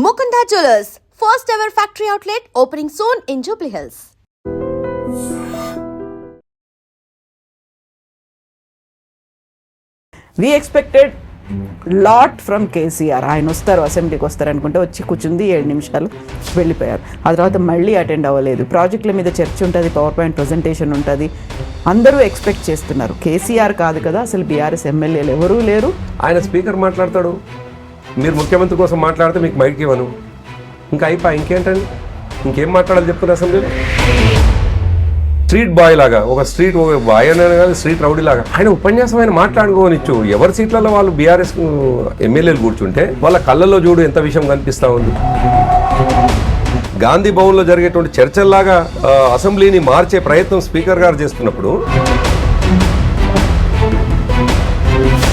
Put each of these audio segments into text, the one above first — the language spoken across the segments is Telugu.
Mukunda Jewellers, first ever factory outlet opening soon in Jubilee Hills. We expected lot from KCR. ఆయన వస్తారు, అసెంబ్లీకి వస్తారు అనుకుంటే వచ్చి కూర్చుంది 7 నిమిషాలు వెళ్ళిపోయారు. ఆ తర్వాత మళ్ళీ అటెండ్ అవ్వలేదు. ప్రాజెక్టుల మీద చర్చ ఉంటుంది, పవర్ పాయింట్ ప్రజెంటేషన్ ఉంటుంది. అందరూ ఎక్స్పెక్ట్ చేస్తున్నారు. కేసీఆర్ కాదు కదా, అసలు బీఆర్ఎస్ ఎమ్మెల్యేలు ఎవరూ లేరు. ఆయన స్పీకర్ మాట్లాడతాడు, మీరు ముఖ్యమంత్రి కోసం మాట్లాడితే మీకు మైక్ ఇవ్వను, ఇంకా అయిపోయి ఇంకేంటండి, ఇంకేం మాట్లాడాలి చెప్తున్నారు అసెంబ్లీలో. స్ట్రీట్ బాయ్ లాగా, ఒక స్ట్రీట్ బాయ్ అనే కాదు, స్ట్రీట్ రౌడీ లాగా ఆయన ఉపన్యాసం ఆయన మాట్లాడుకోనిచ్చు. ఎవరి సీట్లలో వాళ్ళు బీఆర్ఎస్ ఎమ్మెల్యేలు కూర్చుంటే వాళ్ళ కళ్ళల్లో చూడు ఎంత విషయం కనిపిస్తూ ఉంది. గాంధీ భవన్లో జరిగేటువంటి చర్చల్లాగా అసెంబ్లీని మార్చే ప్రయత్నం స్పీకర్ గారు చేస్తున్నప్పుడు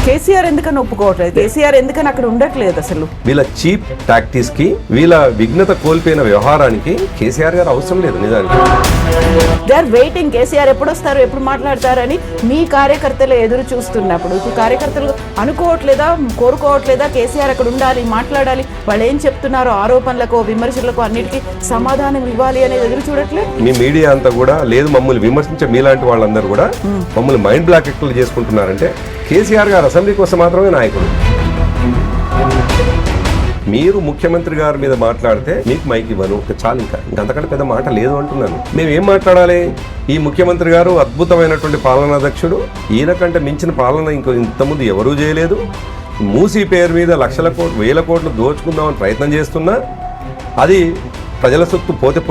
కేసీఆర్ ఎందుకని ఒప్పుకోవట్లేదు? కేసీఆర్ ఎందుకని అక్కడ ఉండట్లేదు? అసలు వీళ్ళ చీప్ టాక్టిక్స్ కి, వీళ్ళ విఘ్నత కోల్పోయిన వ్యవహారానికి కేసీఆర్ గారు అవసరం లేదు. నిజానికి దే ఆర్ వెయిటింగ్. కేసీఆర్ ఎప్పుడు వస్తారు, ఎప్పుడు మాట్లాడతారని మీ కార్యకర్తలు ఎదురు చూస్తున్నప్పుడు ఇప్పుడు కార్యకర్తలు అనుకోవట్లేదా, కోరుకోవట్లేదా కేసీఆర్ అక్కడ ఉండాలి, మాట్లాడాలి, వాళ్ళు ఏం చెప్తున్నారో ఆరోపణలకు, విమర్శలకు అన్నిటికీ సమాధానం ఇవ్వాలి అనేది ఎదురు చూడట్లేదు. మీ మీడియా అంతా కూడా లేదు, మమ్మల్ని విమర్శించే మీలాంటి వాళ్ళందరూ కూడా మమ్మల్ని మైండ్ బ్లాక్ ఎక్కువ చేసుకుంటున్నారంటే కేసీఆర్ గారు అసెంబ్లీ కోసం మాత్రమే నాయకుడు. మీరు ముఖ్యమంత్రి గారి మీద మాట్లాడితే మీకు మైక్ ఇవ్వను, చాలు, ఇంకంతకంటే పెద్ద మాట లేదు అంటున్నాను. మేము ఏం మాట్లాడాలి? ఈ ముఖ్యమంత్రి గారు అద్భుతమైనటువంటి పాలనాధ్యక్షుడు, ఈయన కంటే మించిన పాలన ఇంతకుముందు ఎవరూ చేయలేదు. మూసీ పేరు మీద లక్షల కోట్లు, వేల కోట్లు దోచుకుందామని ప్రయత్నం చేస్తున్నా అది ప్రజల సొత్తు పోతే.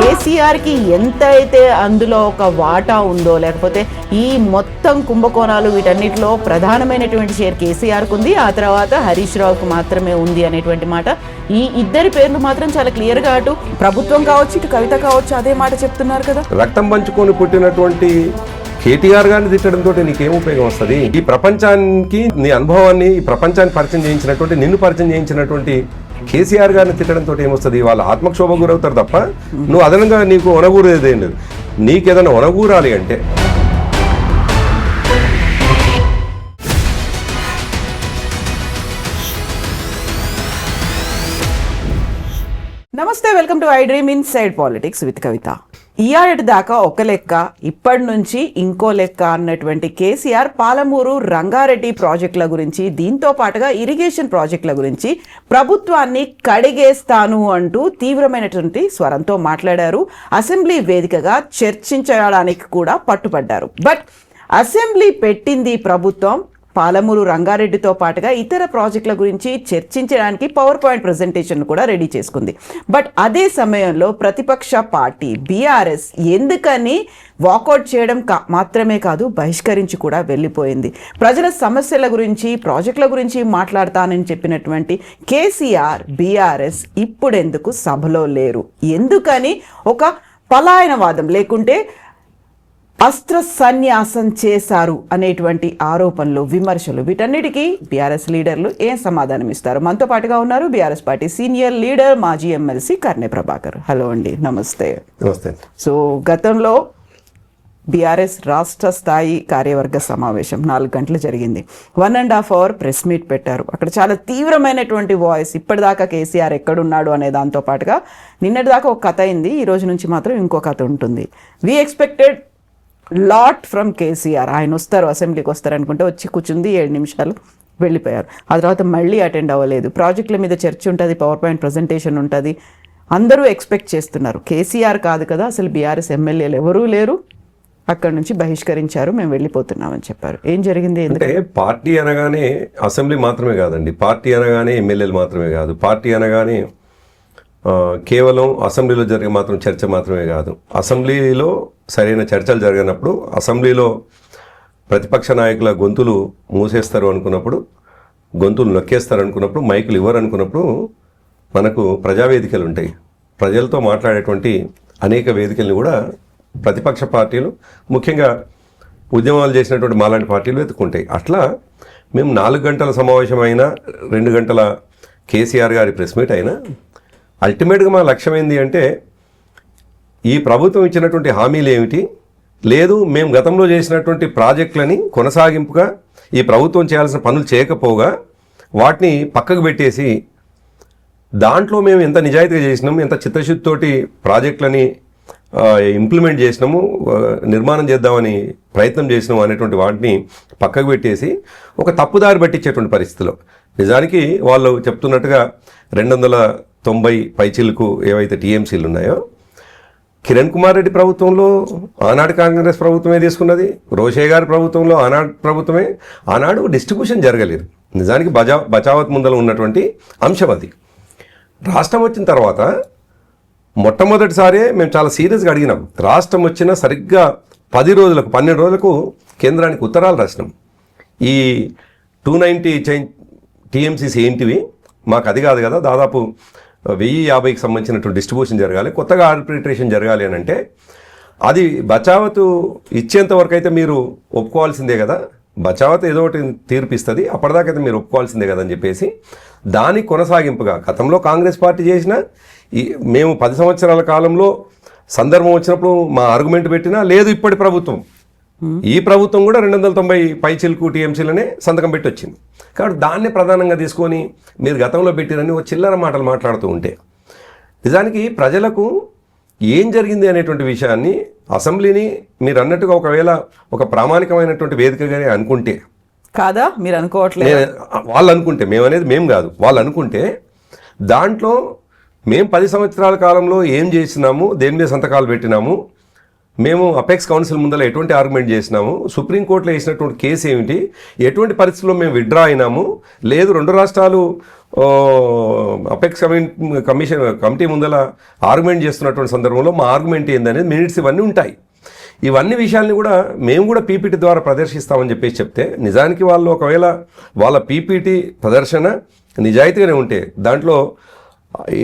కేసీఆర్కి ఎంత అయితే అందులో ఒక వాటా ఉందో, లేకపోతే ఈ మొత్తం కుంభకోణాలు వీటన్నిటిలో ప్రధానమైనటువంటి షేర్ కేసీఆర్కు ఉంది, ఆ తర్వాత హరీష్ రావుకు మాత్రమే ఉంది అనేటువంటి మాట. ఈ ఇద్దరి పేర్లు మాత్రం చాలా క్లియర్గా అటు ప్రభుత్వం కావచ్చు, ఇటు కవిత కావచ్చు అదే మాట చెప్తున్నారు కదా. రక్తం పంచుకొని పుట్టినటువంటి కేటీఆర్ గారిని తిట్టడంతో నీకేం ఉపయోగం వస్తుంది? ఈ ప్రపంచానికి నీ అనుభవాన్ని, ఈ ప్రపంచాన్ని పరిచయం చేయించినటువంటి, నిన్ను పరిచయం చేయించినటువంటి కేసీఆర్ గారిని తిట్టడంతో ఏమొస్తుంది? వాళ్ళు ఆత్మక్షోభ గురవుతారు తప్ప నువ్వు అదనంగా నీకు ఒనగూరేదేం లేదు. నీకేదైనా ఒనగూరాలి అంటే నమస్తే, welcome to I dream inside politics with Kavitha. ఇయాటి దాకా ఒక లెక్క, ఇప్పటి నుంచి ఇంకో లెక్క అన్నటువంటి కేసీఆర్ పాలమూరు రంగారెడ్డి ప్రాజెక్టుల గురించి, దీంతో పాటుగా ఇరిగేషన్ ప్రాజెక్టుల గురించి ప్రభుత్వాన్ని కడిగేస్తాను అంటూ తీవ్రమైనటువంటి స్వరంతో మాట్లాడారు. అసెంబ్లీ వేదికగా చర్చించడానికి కూడా పట్టుపడ్డారు. బట్ అసెంబ్లీ పెట్టింది ప్రభుత్వం, పాలమూరు రంగారెడ్డితో పాటుగా ఇతర ప్రాజెక్టుల గురించి చర్చించడానికి పవర్ పాయింట్ ప్రజెంటేషన్ కూడా రెడీ చేసుకుంది. బట్ అదే సమయంలో ప్రతిపక్ష పార్టీ బీఆర్ఎస్ ఎందుకని వాకౌట్ చేయడం మాత్రమే కాదు, బహిష్కరించి కూడా వెళ్ళిపోయింది. ప్రజల సమస్యల గురించి, ప్రాజెక్టుల గురించి మాట్లాడతానని చెప్పినటువంటి కేసీఆర్, బీఆర్ఎస్ ఇప్పుడెందుకు సభలో లేరు? ఎందుకని ఒక పలాయనవాదం లేకుంటే అస్త్ర సన్యాసం చేశారు అనేటువంటి ఆరోపణలు, విమర్శలు, వీటన్నిటికీ బీఆర్ఎస్ లీడర్లు ఏం సమాధానం ఇస్తారు? మనతో పాటుగా ఉన్నారు బీఆర్ఎస్ పార్టీ సీనియర్ లీడర్, మాజీ ఎమ్మెల్సీ కర్నె ప్రభాకర్. హలో అండి, నమస్తే. నమస్తే. సో గతంలో బీఆర్ఎస్ రాష్ట్ర స్థాయి కార్యవర్గ సమావేశం 4 గంటలు జరిగింది. 1.5 అవర్ ప్రెస్ మీట్ పెట్టారు. అక్కడ చాలా తీవ్రమైనటువంటి వాయిస్, ఇప్పటిదాకా కేసీఆర్ ఎక్కడున్నాడు అనే దాంతో పాటుగా నిన్నటిదాకా ఒక కథ అయింది, ఈ రోజు నుంచి మాత్రం ఇంకో కథ ఉంటుంది. We expected lot from KCR. ఆయన వస్తారు, అసెంబ్లీకి వస్తారు అనుకుంటే వచ్చి కూర్చుంది 7 నిమిషాలు వెళ్ళిపోయారు. ఆ తర్వాత మళ్ళీ అటెండ్ అవ్వలేదు. ప్రాజెక్టుల మీద చర్చ ఉంటుంది, పవర్ పాయింట్ ప్రజెంటేషన్ ఉంటుంది. అందరూ ఎక్స్పెక్ట్ చేస్తున్నారు. కేసీఆర్ కాదు కదా, అసలు బీఆర్ఎస్ ఎమ్మెల్యేలు ఎవరూ లేరు, అక్కడ నుంచి బహిష్కరించారు, మేము వెళ్ళిపోతున్నామని చెప్పారు. ఏం జరిగింది? అంటే పార్టీ అనగానే అసెంబ్లీ మాత్రమే కాదండి, పార్టీ అనగానే ఎమ్మెల్యేలు మాత్రమే కాదు, పార్టీ అనగానే కేవలం అసెంబ్లీలో జరిగే మాత్రం చర్చ మాత్రమే కాదు. అసెంబ్లీలో సరైన చర్చలు జరిగినప్పుడు, అసెంబ్లీలో ప్రతిపక్ష నాయకుల గొంతులు మూసేస్తారు అనుకున్నప్పుడు, గొంతులు నొక్కేస్తారు అనుకున్నప్పుడు, మైకులు ఇవ్వరు అనుకున్నప్పుడు మనకు ప్రజావేదికలు ఉంటాయి. ప్రజలతో మాట్లాడేటువంటి అనేక వేదికల్ని కూడా ప్రతిపక్ష పార్టీలు, ముఖ్యంగా ఉద్యమాలు చేసినటువంటి మాలాంటి పార్టీలు వెతుక్కుంటాయి. అట్లా మేము 4 గంటల సమావేశం అయినా, 2 గంటల కేసీఆర్ గారి ప్రెస్ మీట్ అయినా అల్టిమేట్గా మా లక్ష్యం ఏంటి అంటే, ఈ ప్రభుత్వం ఇచ్చినటువంటి హామీలు ఏమిటి, లేదు మేము గతంలో చేసినటువంటి ప్రాజెక్టులని కొనసాగింపుగా ఈ ప్రభుత్వం చేయాల్సిన పనులు చేయకపోగా వాటిని పక్కకు పెట్టేసి దాంట్లో మేము ఎంత నిజాయితీగా చేసినాము, ఎంత చిత్తశుద్ధితోటి ప్రాజెక్టులని ఇంప్లిమెంట్ చేసినాము, నిర్మాణం చేద్దామని ప్రయత్నం చేసినాము అనేటువంటి వాటిని పక్కకు పెట్టేసి ఒక తప్పుదారి పట్టించేటువంటి పరిస్థితిలో నిజానికి వాళ్ళు చెప్తున్నట్టుగా 290 పైచీలకు ఏవైతే టీఎంసీలు ఉన్నాయో కిరణ్ కుమార్ రెడ్డి ప్రభుత్వంలో ఆనాడు కాంగ్రెస్ ప్రభుత్వమే తీసుకున్నది, రోషే గారి ప్రభుత్వంలో ఆనాడు ప్రభుత్వమే, ఆనాడు డిస్ట్రిబ్యూషన్ జరగలేదు. నిజానికి బచావత్ ముందర ఉన్నటువంటి అంశం అది. రాష్ట్రం వచ్చిన తర్వాత మొట్టమొదటిసారే మేము చాలా సీరియస్గా అడిగినాం. రాష్ట్రం వచ్చిన సరిగ్గా 10 రోజులకు 12 రోజులకు కేంద్రానికి ఉత్తరాలు రాసినాం. ఈ 290 టీఎంసీస్ ఏంటివి, మాకు అది కాదు కదా, దాదాపు 1050కి సంబంధించినటువంటి డిస్ట్రిబ్యూషన్ జరగాలి, కొత్తగా ఆర్బిట్రేషన్ జరగాలి అని అంటే అది బచావత్ ఇచ్చేంత వరకు అయితే మీరు ఒప్పుకోవాల్సిందే కదా, బచావత్ ఏదో ఒకటి తీర్పిస్తుంది, అప్పటిదాకైతే మీరు ఒప్పుకోవాల్సిందే కదా అని చెప్పేసి దాని కొనసాగింపుగా గతంలో కాంగ్రెస్ పార్టీ చేసిన మేము 10 సంవత్సరాల కాలంలో సందర్భం వచ్చినప్పుడు మా ఆర్గ్యుమెంట్ పెట్టినా లేదు. ఇప్పటి ప్రభుత్వం ఈ ప్రభుత్వం కూడా 290 పైచిలకు టీఎంసీలనే సంతకం పెట్టి వచ్చింది. కాబట్టి దాన్నే ప్రధానంగా తీసుకొని మీరు గతంలో పెట్టిరని ఒక చిల్లర మాటలు మాట్లాడుతూ ఉంటే నిజానికి ప్రజలకు ఏం జరిగింది అనేటువంటి విషయాన్ని అసెంబ్లీని మీరు అన్నట్టుగా ఒకవేళ ఒక ప్రామాణికమైనటువంటి వేదికగానే అనుకుంటే కాదా, మీరు అనుకోవట్లేదు, వాళ్ళు అనుకుంటే, మేము అనేది మేము కాదు, వాళ్ళు అనుకుంటే దాంట్లో మేము 10 సంవత్సరాల కాలంలో ఏం చేసినాము, దేని మీద సంతకాలు పెట్టినాము, మేము అపెక్స్ కౌన్సిల్ ముందర ఎటువంటి ఆర్గ్యుమెంట్ చేసినాము, సుప్రీంకోర్టులో వేసినటువంటి కేసు ఏమిటి, ఎటువంటి పరిస్థితుల్లో మేము విత్డ్రా అయినాము, లేదు 2 రాష్ట్రాలు అపెక్స్ కమిటీ ముందర ఆర్గ్యుమెంట్ చేస్తున్నటువంటి సందర్భంలో మా ఆర్గ్యుమెంట్ ఏందనేది మినిట్స్ ఇవన్నీ ఉంటాయి. ఇవన్నీ విషయాల్ని కూడా మేము కూడా పీపీటీ ద్వారా ప్రదర్శిస్తామని చెప్పేసి చెప్తే నిజానికి వాళ్ళు ఒకవేళ వాళ్ళ పీపీటీ ప్రదర్శన నిజాయితీగానే ఉంటే దాంట్లో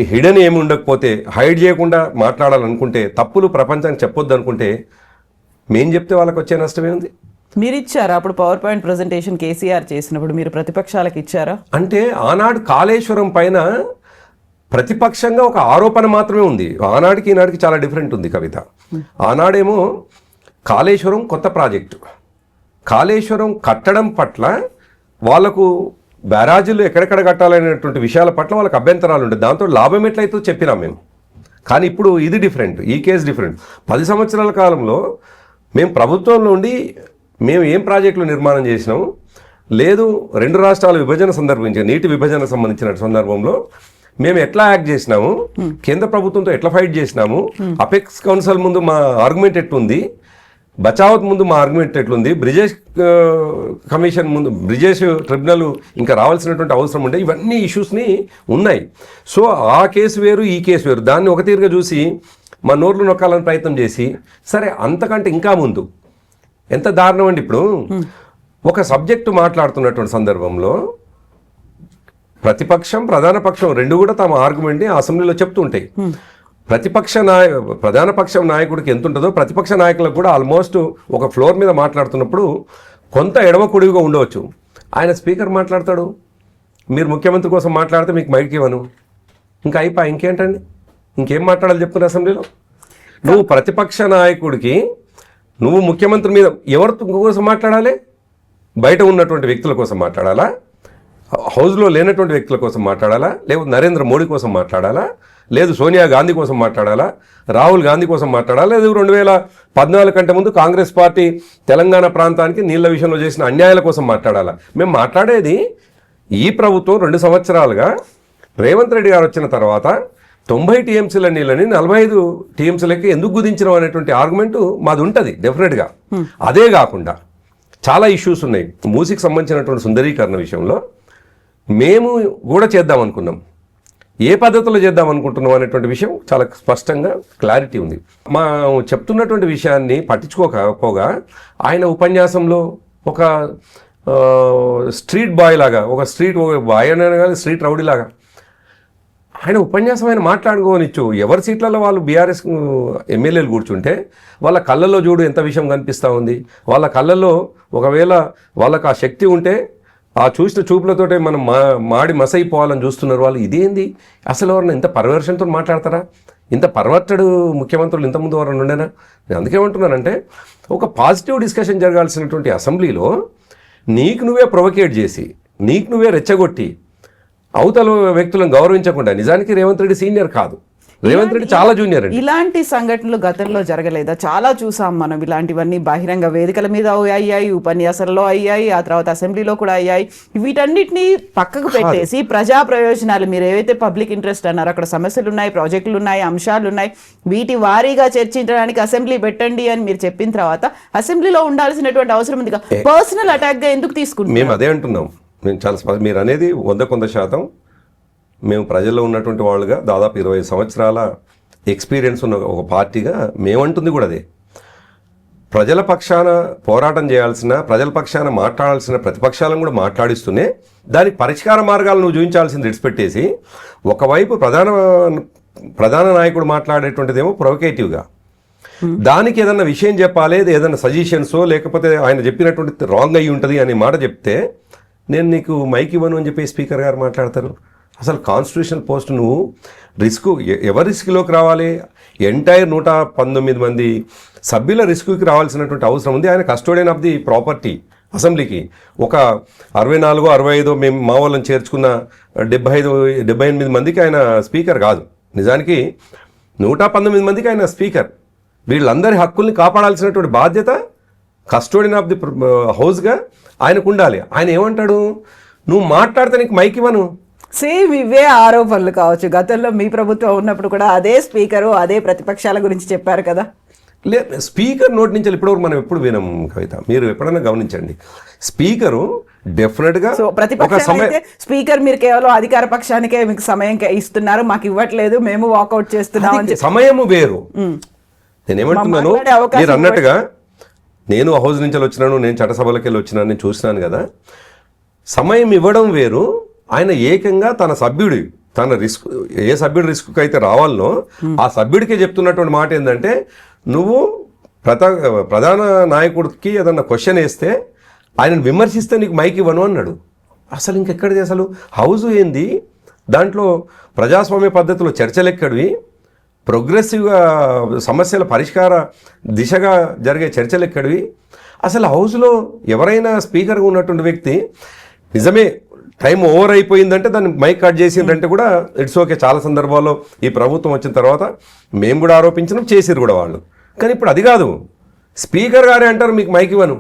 హిడెన్ ఏమి ఉండకపోతే హైడ్ చేయకుండా మాట్లాడాలనుకుంటే తప్పులు ప్రపంచానికి చెప్పొద్దు అనుకుంటే మేం చెప్తే వాళ్ళకి వచ్చే నష్టమే ఉంది. మీరు ఇచ్చారా అప్పుడు పవర్ పాయింట్ ప్రజెంటేషన్ కేసీఆర్ చేసినప్పుడు మీరు ప్రతిపక్షాలకు ఇచ్చారా? అంటే ఆనాడు కాళేశ్వరం పైన ప్రతిపక్షంగా ఒక ఆరోపణ మాత్రమే ఉంది. ఆనాడికి ఈనాడికి చాలా డిఫరెంట్ ఉంది కవిత. ఆనాడేమో కాళేశ్వరం కొత్త ప్రాజెక్టు, కాళేశ్వరం కట్టడం పట్ల వాళ్ళకు బ్యారాజీలు ఎక్కడెక్కడ కట్టాలనేటువంటి విషయాల పట్ల వాళ్ళకి అభ్యంతరాలు ఉంటాయి. దాంతో లాభం ఎట్లయితే చెప్పినాం మేము. కానీ ఇప్పుడు ఇది డిఫరెంట్, ఈ కేసు డిఫరెంట్. 10 సంవత్సరాల కాలంలో మేము ప్రభుత్వంలో ఉండి మేము ఏం ప్రాజెక్టులు నిర్మాణం చేసినాము, లేదు 2 రాష్ట్రాల విభజన సందర్భించి నీటి విభజన సంబంధించిన సందర్భంలో మేము ఎట్లా యాక్ట్ చేసినాము, కేంద్ర ప్రభుత్వంతో ఎట్లా ఫైట్ చేసినాము, అపెక్స్ కౌన్సిల్ ముందు మా ఆర్గ్యుమెంట్ ఎట్లుంది, బచావత్ ముందు మా ఆర్గ్యుమెంట్ ఎట్లుంది, బ్రిజేష్ కమిషన్ ముందు బ్రిజేష్ ట్రిబ్యునల్ ఇంకా రావాల్సినటువంటి అవసరం ఉండే, ఇవన్నీ ఇష్యూస్ని ఉన్నాయి. సో ఆ కేసు వేరు ఈ కేసు వేరు, దాన్ని ఒక తీరుగా చూసి మా నోర్లు నొక్కాలని ప్రయత్నం చేసి సరే అంతకంటే ఇంకా ముందు ఎంత దారుణం అండి. ఇప్పుడు ఒక సబ్జెక్టు మాట్లాడుతున్నటువంటి సందర్భంలో ప్రతిపక్షం ప్రధాన పక్షం 2 కూడా తమ ఆర్గ్యుమెంట్ని అసెంబ్లీలో చెప్తూ ఉంటాయి. ప్రధాన పక్షం నాయకుడికి ఎంత ఉంటుందో ప్రతిపక్ష నాయకులకు కూడా ఆల్మోస్ట్ ఒక ఫ్లోర్ మీద మాట్లాడుతున్నప్పుడు కొంత ఎడమ కుడివిగా ఉండవచ్చు. ఆయన స్పీకర్ మాట్లాడతాడు, మీరు ముఖ్యమంత్రి కోసం మాట్లాడితే మీకు మైక్ ఇవ్వను, ఇంకా అయిపోయి ఇంకేంటండి, ఇంకేం మాట్లాడాలి చెప్పుకునే అసెంబ్లీలో. నువ్వు ప్రతిపక్ష నాయకుడికి నువ్వు ముఖ్యమంత్రి మీద ఎవరి కోసం మాట్లాడాలి, బయట ఉన్నటువంటి వ్యక్తుల కోసం మాట్లాడాలా, హౌస్లో లేనటువంటి వ్యక్తుల కోసం మాట్లాడాలా, లేకపోతే నరేంద్ర మోడీ కోసం మాట్లాడాలా, లేదు సోనియా గాంధీ కోసం మాట్లాడాలా, రాహుల్ గాంధీ కోసం మాట్లాడాలా, లేదు 2014 కంటే ముందు కాంగ్రెస్ పార్టీ తెలంగాణ ప్రాంతానికి నీళ్ల విషయంలో చేసిన అన్యాయాల కోసం మాట్లాడాలా? మేము మాట్లాడేది ఈ ప్రభుత్వం 2 సంవత్సరాలుగా రేవంత్ రెడ్డి గారు వచ్చిన తర్వాత 90 టీఎంసీల నీళ్ళని 45 టీఎంసీలకి ఎందుకు కుదించడం అనేటువంటి ఆర్గ్యుమెంట్ మాది ఉంటుంది డెఫినెట్గా. అదే కాకుండా చాలా ఇష్యూస్ ఉన్నాయి. మూసీకి సంబంధించినటువంటి సుందరీకరణ విషయంలో మేము కూడా చేద్దాం అనుకున్నాం, ఏ పద్ధతిలో చేద్దాం అనుకుంటున్నాం అనేటువంటి విషయం చాలా స్పష్టంగా క్లారిటీ ఉంది. మా చెప్తున్నటువంటి విషయాన్ని పట్టించుకోకపోగా ఆయన ఉపన్యాసంలో ఒక స్ట్రీట్ బాయ్ లాగా, ఒక బాయ్ అనే కానీ స్ట్రీట్ రౌడీ లాగా ఆయన ఉపన్యాసం ఆయన మాట్లాడుకోనిచ్చు. ఎవరి సీట్లలో వాళ్ళు బీఆర్ఎస్ ఎమ్మెల్యేలు కూర్చుంటే వాళ్ళ కళ్ళల్లో చూడు ఎంత విషయం కనిపిస్తూ ఉంది. వాళ్ళ కళ్ళల్లో ఒకవేళ వాళ్ళకు ఆ శక్తి ఉంటే ఆ చూసిన చూపులతోటే మనం మాడి మసైపోవాలని చూస్తున్నారు వాళ్ళు. ఇదేంది అసలు? ఎవరన్నా ఇంత పర్వర్షన్తో మాట్లాడతారా? ఇంత పర్వర్టెడ్ ముఖ్యమంత్రులు ఇంతకుముందు ఎవరన్నా ఉండేనా? నేను అందుకేమంటున్నానంటే ఒక పాజిటివ్ డిస్కషన్ జరగాల్సినటువంటి అసెంబ్లీలో నీకు నువ్వే ప్రొవోకేట్ చేసి నీకు నువ్వే రెచ్చగొట్టి అవతల వ్యక్తులను గౌరవించకుండా, నిజానికి రేవంత్ రెడ్డి సీనియర్ కాదు, రేవంత్ రెడ్డి చాలా జూనియర్ అండి. ఇలాంటి సంఘటనలు గతంలో జరగలేదా? చాలా చూసాం మనం ఇలాంటివన్నీ. బహిరంగ వేదికల మీద అయ్యాయి, ఉపన్యాసాల్లో అయ్యాయి, ఆ తర్వాత అసెంబ్లీలో కూడా అయ్యాయి. వీటన్నిటిని పక్కకు పెట్టేసి ప్రజా ప్రయోజనాలు, మీరు ఏవైతే పబ్లిక్ ఇంట్రెస్ట్ అన్నారు, అక్కడ సమస్యలు ఉన్నాయి, ప్రాజెక్టులు ఉన్నాయి, అంశాలు ఉన్నాయి, వీటి వారీగా చర్చించడానికి అసెంబ్లీ పెట్టండి అని మీరు చెప్పిన తర్వాత అసెంబ్లీలో ఉండాల్సినటువంటి అవసరం ఉంది. పర్సనల్ అటాక్ గా ఎందుకు తీసుకుంటున్నాం? మేము అదే అంటున్నాం. మేము చాలా మీరు అనేది 100% మేము ప్రజల్లో ఉన్నటువంటి వాళ్ళుగా దాదాపు 20 సంవత్సరాల ఎక్స్పీరియన్స్ ఉన్న ఒక పార్టీగా మేమంటుంది కూడా అదే. ప్రజల పక్షాన పోరాటం చేయాల్సిన, ప్రజల పక్షాన మాట్లాడాల్సిన ప్రతిపక్షాలను కూడా మాట్లాడిస్తూనే దానికి పరిష్కార మార్గాలు నువ్వు చూపించాల్సింది విడిచిపెట్టేసి ఒకవైపు ప్రధాన నాయకుడు మాట్లాడేటువంటిదేమో ప్రొవకేటివ్గా, దానికి ఏదన్నా విషయం చెప్పాలి, ఏదైనా సజెషన్సో లేకపోతే ఆయన చెప్పినటువంటి రాంగ్ అయ్యి ఉంటుంది అనే మాట చెప్తే నేను నీకు మైక్ ఇవ్వను అని చెప్పి స్పీకర్ గారు మాట్లాడతారు. అసలు కాన్స్టిట్యూషన్ పోస్ట్ నువ్వు ఎవరి రిస్క్లోకి రావాలి? ఎంటైర్ 119 మంది సభ్యుల రిస్క్కి రావాల్సినటువంటి అవసరం ఉంది. ఆయన కస్టోడియన్ ఆఫ్ ది ప్రాపర్టీ అసెంబ్లీకి. ఒక 64, 65 మేము మా వాళ్ళని చేర్చుకున్న 78 మందికి ఆయన స్పీకర్ కాదు. నిజానికి 119 మందికి ఆయన స్పీకర్. వీళ్ళందరి హక్కుల్ని కాపాడాల్సినటువంటి బాధ్యత కస్టోడియన్ ఆఫ్ ది హౌస్గా ఆయనకు ఉండాలి. ఆయన ఏమంటాడు, నువ్వు మాట్లాడితే నీకు మైక్ ఇవ్వను. సేమ్ ఇవే ఆరోపణలు కావచ్చు. గతంలో మీ ప్రభుత్వం ఉన్నప్పుడు కూడా అదే స్పీకరు అదే ప్రతిపక్షాల గురించి చెప్పారు కదా. లేదు, స్పీకర్ నోటి నుంచి ఇప్పటివరకు మనం ఎప్పుడు వినం కవిత. మీరు ఎప్పుడైనా గమనించండి, స్పీకరు డెఫినెట్గా ప్రతిపక్షం అయితే స్పీకర్ మీరు కేవలం అధికార పక్షానికే మీకు సమయం ఇస్తున్నారు, మాకు ఇవ్వట్లేదు, మేము వాకౌట్ చేస్తున్నాం. సమయము వేరు. నేనేమంటున్నాను, మీరు అన్నట్టుగా నేను హౌస్ నుంచి వచ్చినాను, నేను చట్టసభలకు వెళ్ళి వచ్చినాను, నేను చూసినాను కదా. సమయం ఇవ్వడం వేరు. ఆయన ఏకంగా తన సభ్యుడి, తన రిస్క్, ఏ సభ్యుడి రిస్క్ అయితే రావాలనో ఆ సభ్యుడికే చెప్తున్నటువంటి మాట ఏంటంటే, నువ్వు ప్రధాన నాయకుడికి ఏదన్నా క్వశ్చన్ వేస్తే ఆయనను విమర్శిస్తే నీకు మైక్ ఇవ్వను అన్నాడు. అసలు ఇంకెక్కడిది? అసలు హౌస్ ఏంది? దాంట్లో ప్రజాస్వామ్య పద్ధతిలో చర్చలు ఎక్కడివి? ప్రోగ్రెసివ్గా సమస్యల పరిష్కార దిశగా జరిగే చర్చలు ఎక్కడివి? అసలు హౌస్లో ఎవరైనా స్పీకర్గా ఉన్నటువంటి వ్యక్తి నిజమే టైం ఓవర్ అయిపోయిందంటే దాన్ని మైక్ కట్ చేసిందంటే కూడా ఇట్స్ ఓకే. చాలా సందర్భాల్లో ఈ ప్రభుత్వం వచ్చిన తర్వాత మేము కూడా ఆరోపించినాం, చేసిరు కూడా వాళ్ళు. కానీ ఇప్పుడు అది కాదు, స్పీకర్ గారే అంటారు మీకు మైక్ ఇవ్వను.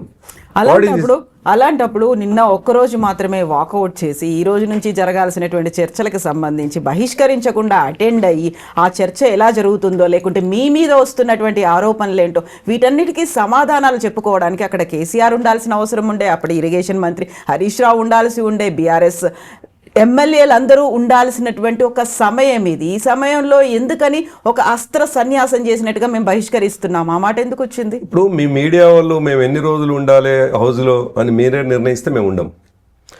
అలాంటప్పుడు నిన్న ఒక్కరోజు మాత్రమే వాకౌట్ చేసి ఈ రోజు నుంచి జరగాల్సినటువంటి చర్చలకు సంబంధించి బహిష్కరించకుండా అటెండ్ అయ్యి ఆ చర్చ ఎలా జరుగుతుందో, లేకుంటే మీ మీద వస్తున్నటువంటి ఆరోపణలు ఏంటో వీటన్నిటికీ సమాధానాలు చెప్పుకోవడానికి అక్కడ కేసీఆర్ ఉండాల్సిన అవసరం ఉండే, అప్పుడు ఇరిగేషన్ మంత్రి హరీష్ రావు ఉండాల్సి ఉండే, బీఆర్ఎస్ ఎమ్మెల్యేలు అందరూ ఉండాల్సినటువంటి ఒక సమయం ఇది. ఈ సమయంలో ఎందుకని ఒక అస్త్ర సన్యాసం చేసినట్టుగా మేము బహిష్కరిస్తున్నాం? ఆ మాట ఎందుకు వచ్చింది? ఇప్పుడు మీ మీడియా వాళ్ళు మేము ఎన్ని రోజులు ఉండాలి హౌస్లో అని మీరే నిర్ణయిస్తే మేము ఉండం.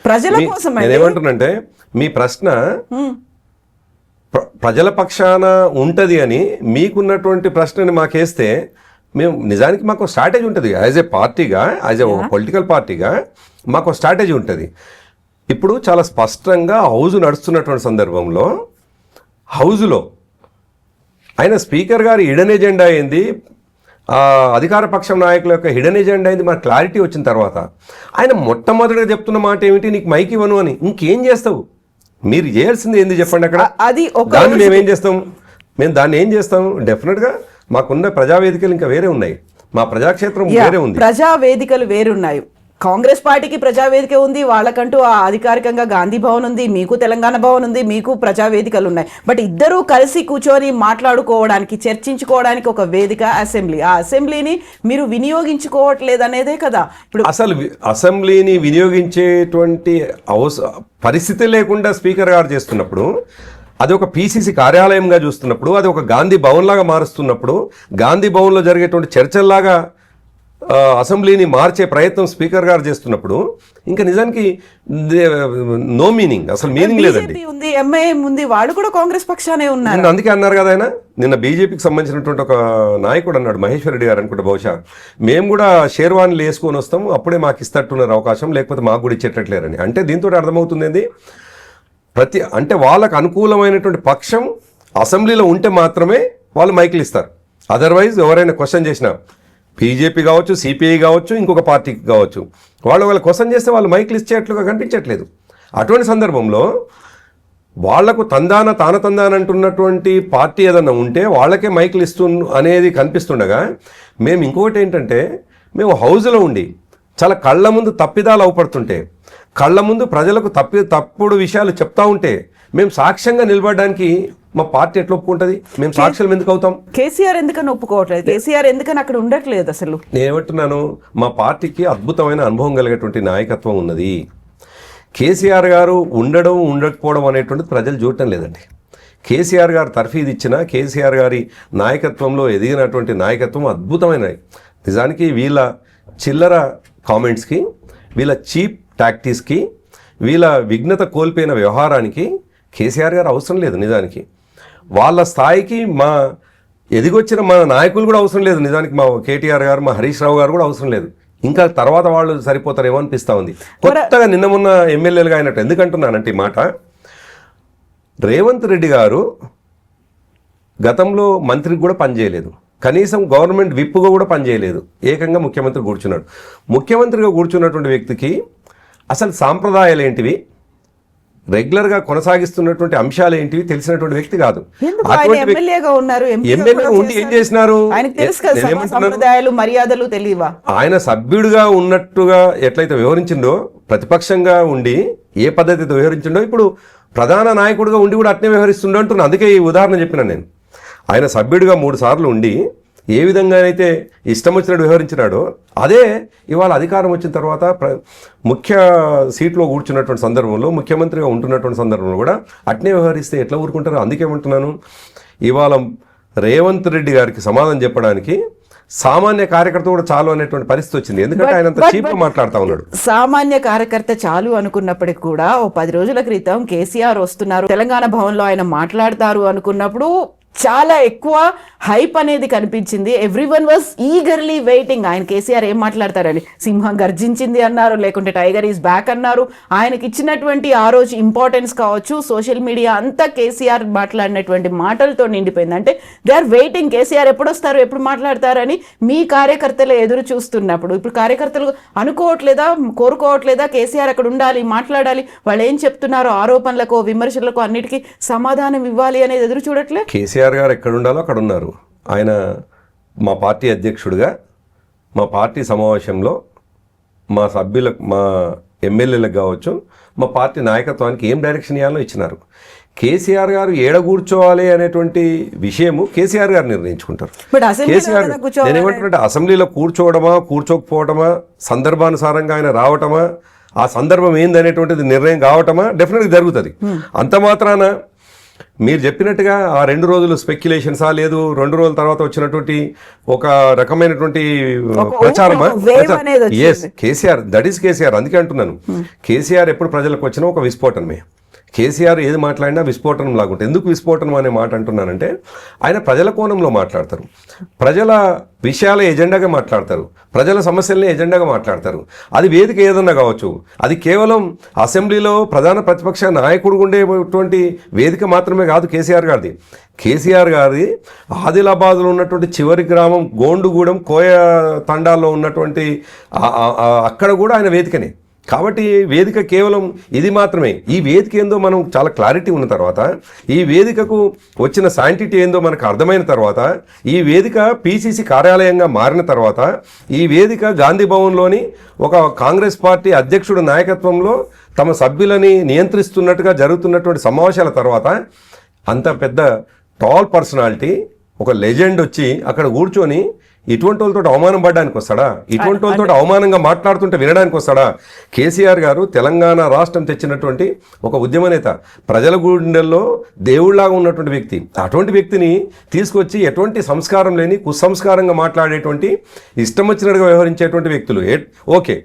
ప్రజల కోసం నేనేమంటున్నంటే, మీ ప్రశ్న ప్రజల పక్షాన ఉంటది అని మీకున్నటువంటి ప్రశ్నని మాకేస్తే మేము నిజానికి మాకు స్ట్రాటజీ ఉంటుంది. యాజ్ ఏ పార్టీగా, యాజ్ ఏ పొలిటికల్ పార్టీగా మాకు స్ట్రాటజీ ఉంటుంది. ఇప్పుడు చాలా స్పష్టంగా హౌస్ నడుస్తున్నటువంటి సందర్భంలో హౌస్లో ఆయన స్పీకర్ గారి హిడెన్ ఎజెండా ఏంది, అధికార పక్షం నాయకుల యొక్క హిడెన్ ఎజెండా ఏంది మన క్లారిటీ వచ్చిన తర్వాత ఆయన మొట్టమొదటిగా చెప్తున్న మాట ఏమిటి, నీకు మైక్ ఇవ్వను అని. ఇంకేం చేస్తావు? మీరు చేయాల్సింది ఏంది చెప్పండి అక్కడ. దాన్ని మేమేం చేస్తాం? మేము దాన్ని ఏం చేస్తాం? డెఫినెట్గా మాకున్న ప్రజావేదికలు ఇంకా వేరే ఉన్నాయి, మా ప్రజాక్షేత్రం వేరే ఉంది. ప్రజావేదికలు వేరున్నాయి. కాంగ్రెస్ పార్టీకి ప్రజావేదిక ఉంది, వాళ్ళకంటూ అధికారికంగా గాంధీ భవన్ ఉంది, మీకు తెలంగాణ భవన్ ఉంది, మీకు ప్రజావేదికలు ఉన్నాయి. బట్ ఇద్దరూ కలిసి కూర్చొని మాట్లాడుకోవడానికి, చర్చించుకోవడానికి ఒక వేదిక అసెంబ్లీ. ఆ అసెంబ్లీని మీరు వినియోగించుకోవట్లేదు అనేదే కదా. ఇప్పుడు అసలు అసెంబ్లీని వినియోగించేటువంటి పరిస్థితి లేకుండా స్పీకర్ గారు చేస్తున్నప్పుడు, అది ఒక పీసీసీ కార్యాలయంగా చూస్తున్నప్పుడు, అది ఒక గాంధీ భవన్ లాగా మారుస్తున్నప్పుడు, గాంధీ భవన్లో జరిగేటువంటి చర్చల్లాగా అసెంబ్లీని మార్చే ప్రయత్నం స్పీకర్ గారు చేస్తున్నప్పుడు ఇంకా నిజానికి నో మీనింగ్, అసలు మీనింగ్ లేదండి. ఉంది, ఎంఐఎం ఉంది, వాళ్ళు కూడా కాంగ్రెస్ పక్షానే ఉన్నారు. అందుకే అన్నారు కదా ఆయన నిన్న బీజేపీకి సంబంధించినటువంటి ఒక నాయకుడు అన్నాడు, మహేశ్వర్ రెడ్డి గారు అనుకుంటా, బహుశా మేము కూడా షేర్వాణిలు వేసుకొని వస్తాం, అప్పుడే మాకు ఇస్తట్టున్నారు అవకాశం, లేకపోతే మాకు కూడా ఇచ్చేటట్లేరని. అంటే దీంతో అర్థమవుతుంది అంటే వాళ్ళకు అనుకూలమైనటువంటి పక్షం అసెంబ్లీలో ఉంటే మాత్రమే వాళ్ళు మైకులు ఇస్తారు. అదర్వైజ్ ఎవరైనా క్వశ్చన్ చేసినా బీజేపీ కావచ్చు, సిపిఐ కావచ్చు, ఇంకొక పార్టీకి కావచ్చు, వాళ్ళ క్వశ్చన్ చేస్తే వాళ్ళు మైక్లు ఇచ్చేట్లుగా కనిపించట్లేదు. అటువంటి సందర్భంలో వాళ్లకు తాన అంటున్నటువంటి పార్టీ ఏదన్నా ఉంటే వాళ్ళకే మైకులు అనేది కనిపిస్తుండగా, మేము ఇంకొకటి ఏంటంటే, మేము హౌజ్లో ఉండి చాలా కళ్ళ ముందు తప్పిదాలు అవపడుతుంటే, కళ్ళ ముందు ప్రజలకు తప్పుడు విషయాలు చెప్తా ఉంటే, మేము సాక్ష్యంగా నిలబడడానికి మా పార్టీ ఎట్లా ఒప్పుకుంటుంది? మేము సాక్ష్యం ఎందుకు అవుతాం? కేసీఆర్ ఎందుకని ఒప్పుకోవట్లేదు? కేసీఆర్ ఎందుకని అక్కడ ఉండట్లేదు? అసలు నేనేమంటున్నాను, మా పార్టీకి అద్భుతమైన అనుభవం కలిగేటువంటి నాయకత్వం ఉన్నది. కేసీఆర్ గారు ఉండడం ఉండకపోవడం అనేటువంటిది ప్రజలు చూడటం లేదండి. కేసీఆర్ గారు తర్ఫీదు ఇచ్చిన, కేసీఆర్ గారి నాయకత్వంలో ఎదిగినటువంటి నాయకత్వం అద్భుతమైనది. నిజానికి వీళ్ళ చిల్లర కామెంట్స్కి, వీళ్ళ చీప్ టాక్టిక్స్కి, వీళ్ళ విఘ్నత కోల్పోయిన వ్యవహారానికి కేసీఆర్ గారు అవసరం లేదు. నిజానికి వాళ్ళ స్థాయికి మా ఎదిగొచ్చిన మా నాయకులు కూడా అవసరం లేదు. నిజానికి మా కేటీఆర్ గారు, మా హరీష్ రావు గారు కూడా అవసరం లేదు. ఇంకా తర్వాత వాళ్ళు సరిపోతారేమో అనిపిస్తూ ఉంది. కొత్తగా నిన్న మొన్న ఎమ్మెల్యేలుగా అయినట్టు. ఎందుకంటున్నానంటే ఈ మాట, రేవంత్ రెడ్డి గారు గతంలో మంత్రికి కూడా పనిచేయలేదు, కనీసం గవర్నమెంట్ విప్పుగా కూడా పనిచేయలేదు, ఏకంగా ముఖ్యమంత్రి కూర్చున్నాడు. ముఖ్యమంత్రిగా కూర్చున్నటువంటి వ్యక్తికి అసలు సాంప్రదాయాలు ఏంటివి, రెగ్యులర్గా కొనసాగిస్తున్నటువంటి అంశాలు ఏంటివి తెలిసినటువంటి వ్యక్తి కాదు. ఎమ్మెల్యేగా ఉండి ఏం చేసినారు? మర్యాదలు తెలియవా? ఆయన సభ్యుడిగా ఉన్నట్టుగా ఎట్లయితే వ్యవహరించిండో, ప్రతిపక్షంగా ఉండి ఏ పద్ధతితో వ్యవహరించిండో, ఇప్పుడు ప్రధాన నాయకుడిగా ఉండి కూడా అట్నే వ్యవహరిస్తుండో అంటున్నా. అందుకే ఈ ఉదాహరణ చెప్పిన నేను. ఆయన సభ్యుడిగా 3 సార్లు ఉండి ఏ విధంగానైతే ఇష్టం వచ్చినట్టు వ్యవహరించినాడో, అదే ఇవాళ అధికారం వచ్చిన తర్వాత ముఖ్య సీట్లో కూర్చున్నటువంటి సందర్భంలో, ముఖ్యమంత్రిగా ఉంటున్నటువంటి సందర్భంలో కూడా అట్నే వ్యవహరిస్తే ఎట్లా ఊరుకుంటారో. అందుకేమంటున్నాను, ఇవాళ రేవంత్ రెడ్డి గారికి సమాధానం చెప్పడానికి సామాన్య కార్యకర్త కూడా చాలు అనేటువంటి పరిస్థితి వచ్చింది. ఎందుకంటే ఆయన అంత చీప్ మాట్లాడుతూ ఉన్నాడు. సామాన్య కార్యకర్త చాలు అనుకున్నప్పటికి కూడా, ఓ 10 రోజుల క్రితం కేసీఆర్ వస్తున్నారు, తెలంగాణ భవన్లో ఆయన మాట్లాడతారు అనుకున్నప్పుడు చాలా ఎక్కువ హైప్ అనేది కనిపించింది. Everyone was eagerly waiting. ఆయన కేసీఆర్ ఏం మాట్లాడతారని. సింహం గర్జించింది అన్నారు, లేకుంటే టైగర్ ఈజ్ బ్యాక్ అన్నారు. ఆయనకి ఇచ్చినటువంటి ఆ రోజు ఇంపార్టెన్స్ కావచ్చు, సోషల్ మీడియా అంతా కేసీఆర్ మాట్లాడినటువంటి మాటలతో నిండిపోయింది. అంటే దే ఆర్ వెయిటింగ్, కేసీఆర్ ఎప్పుడు వస్తారు, ఎప్పుడు మాట్లాడతారని మీ కార్యకర్తలు ఎదురు చూస్తున్నప్పుడు, ఇప్పుడు కార్యకర్తలు అనుకోవట్లేదా, కోరుకోవట్లేదా కేసీఆర్ అక్కడ ఉండాలి, మాట్లాడాలి, వాళ్ళు ఏం చెప్తున్నారో ఆరోపణలకు, విమర్శలకు అన్నిటికీ సమాధానం ఇవ్వాలి అనేది ఎదురు చూడట్లే? కేసీఆర్ గారు ఎక్కడ ఉండాలో అక్కడ ఉన్నారు. ఆయన మా పార్టీ అధ్యక్షుడిగా మా పార్టీ సమావేశంలో మా సభ్యులకు, మా ఎమ్మెల్యేలకు కావచ్చు, మా పార్టీ నాయకత్వానికి ఏం డైరెక్షన్ ఇవ్వాలో ఇచ్చినారు. కేసీఆర్ గారు ఏడ కూర్చోవాలి అనేటువంటి విషయము కేసీఆర్ గారు నిర్ణయించుకుంటారు. కేసీఆర్ నేనేమంటున్నట్టు, అసెంబ్లీలో కూర్చోవడమా కూర్చోకపోవడమా, సందర్భానుసారంగా ఆయన రావటమా, ఆ సందర్భం ఏందనేటువంటిది నిర్ణయం కావటమా డెఫినెట్గా జరుగుతుంది. అంత మాత్రాన మీరు చెప్పినట్టుగా ఆ 2 రోజులు స్పెక్యులేషన్సా, లేదు 2 రోజుల తర్వాత వచ్చినటువంటి ఒక రకమైనటువంటి ప్రచారమా? Yes, KCR, that is KCR. అందుకే అంటున్నాను, కేసీఆర్ ఎప్పుడు ప్రజలకు వచ్చినా ఒక విస్ఫోటనమే. కేసీఆర్ ఏది మాట్లాడినా విస్ఫోటనం లాగుంటుంది. ఎందుకు విస్ఫోటనం అనే మాట అంటున్నానంటే, ఆయన ప్రజల కోణంలో మాట్లాడతారు, ప్రజల విషయాల ఎజెండాగా మాట్లాడతారు, ప్రజల సమస్యల్ని ఎజెండాగా మాట్లాడతారు. అది వేదిక ఏదన్నా కావచ్చు, అది కేవలం అసెంబ్లీలో ప్రధాన ప్రతిపక్ష నాయకుడు ఉండేటువంటి వేదిక మాత్రమే కాదు కేసీఆర్ గారిది. కేసీఆర్ గారి ఆదిలాబాద్లో ఉన్నటువంటి చివరి గ్రామం గోండుగూడెం, కోయ తండాల్లో ఉన్నటువంటి అక్కడ కూడా ఆయన వేదికనే. కాబట్టి వేదిక కేవలం ఇది మాత్రమే. ఈ వేదిక ఏందో మనం చాలా క్లారిటీ ఉన్న తర్వాత, ఈ వేదికకు వచ్చిన శాంటిటీ ఏందో మనకు అర్థమైన తర్వాత, ఈ వేదిక పిసిసి కార్యాలయంగా మారిన తర్వాత, ఈ వేదిక గాంధీ భవన్లోని ఒక కాంగ్రెస్ పార్టీ అధ్యక్షుడి నాయకత్వంలో తమ సభ్యులని నియంత్రిస్తున్నట్టుగా జరుగుతున్నటువంటి సమావేశాల తర్వాత, అంత పెద్ద టాల్ పర్సనాలిటీ, ఒక లెజెండ్ వచ్చి అక్కడ కూర్చొని ఇటువంటి వాళ్ళతో అవమానం పడడానికి వస్తాడా? ఇటువంటి వాళ్ళతో అవమానంగా మాట్లాడుతుంటే వినడానికి వస్తాడా? కేసీఆర్ గారు తెలంగాణ రాష్ట్రం తెచ్చినటువంటి ఒక ఉద్యమ నేత, ప్రజల గుండెల్లో దేవుళ్లాగా ఉన్నటువంటి వ్యక్తి. అటువంటి వ్యక్తిని తీసుకొచ్చి ఎటువంటి సంస్కారం లేని కుసంస్కారంగా మాట్లాడేటువంటి, ఇష్టం వచ్చినట్టుగా వ్యవహరించేటువంటి వ్యక్తులు. ఓకే,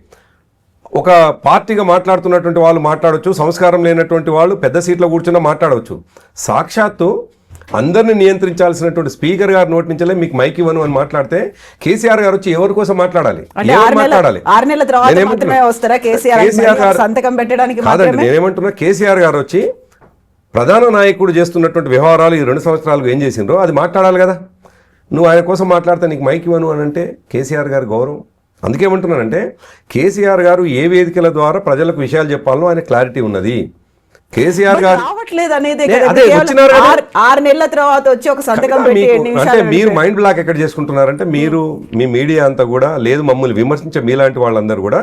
ఒక పార్టీగా మాట్లాడుతున్నటువంటి వాళ్ళు మాట్లాడవచ్చు, సంస్కారం లేనటువంటి వాళ్ళు పెద్ద సీట్లో కూర్చున్నా మాట్లాడవచ్చు. సాక్షాత్తు అందరిని నియంత్రించాల్సినటువంటి స్పీకర్ గారి నోటి నుంచే మీకు మైక్ ఇవ్వను అని మాట్లాడితే, కేసీఆర్ గారు వచ్చి ఎవరి కోసం మాట్లాడాలి? కాదండి, నేనేమంటున్నా, కేసీఆర్ గారు వచ్చి ప్రధాన నాయకుడు చేస్తున్నటువంటి వ్యవహారాలు ఈ 2 సంవత్సరాలు ఏం చేసిండ్రో అది మాట్లాడాలి కదా. నువ్వు ఆయన కోసం మాట్లాడితే నీకు మైక్ ఇవ్వను అని అంటే కేసీఆర్ గారి గౌరవం. అందుకేమంటున్నానంటే కేసీఆర్ గారు ఏ వేదికల ద్వారా ప్రజలకు విషయాలు చెప్పాలనో ఆయన క్లారిటీ ఉన్నది. కేసీఆర్ గారు రావట్లేదు అనేది అదే వచ్చినారు కదా. 6 నెలల తర్వాత వచ్చి ఒక సంతకం పెట్టి అంటే మీరు మైండ్ బ్లాక్ ఎక్కడ చేసుకుంటున్నారంటే మీరు మీ మీడియా అంతా కూడా లేదు మమ్మల్ని విమర్శించే మీలాంటి వాళ్ళందరూ కూడా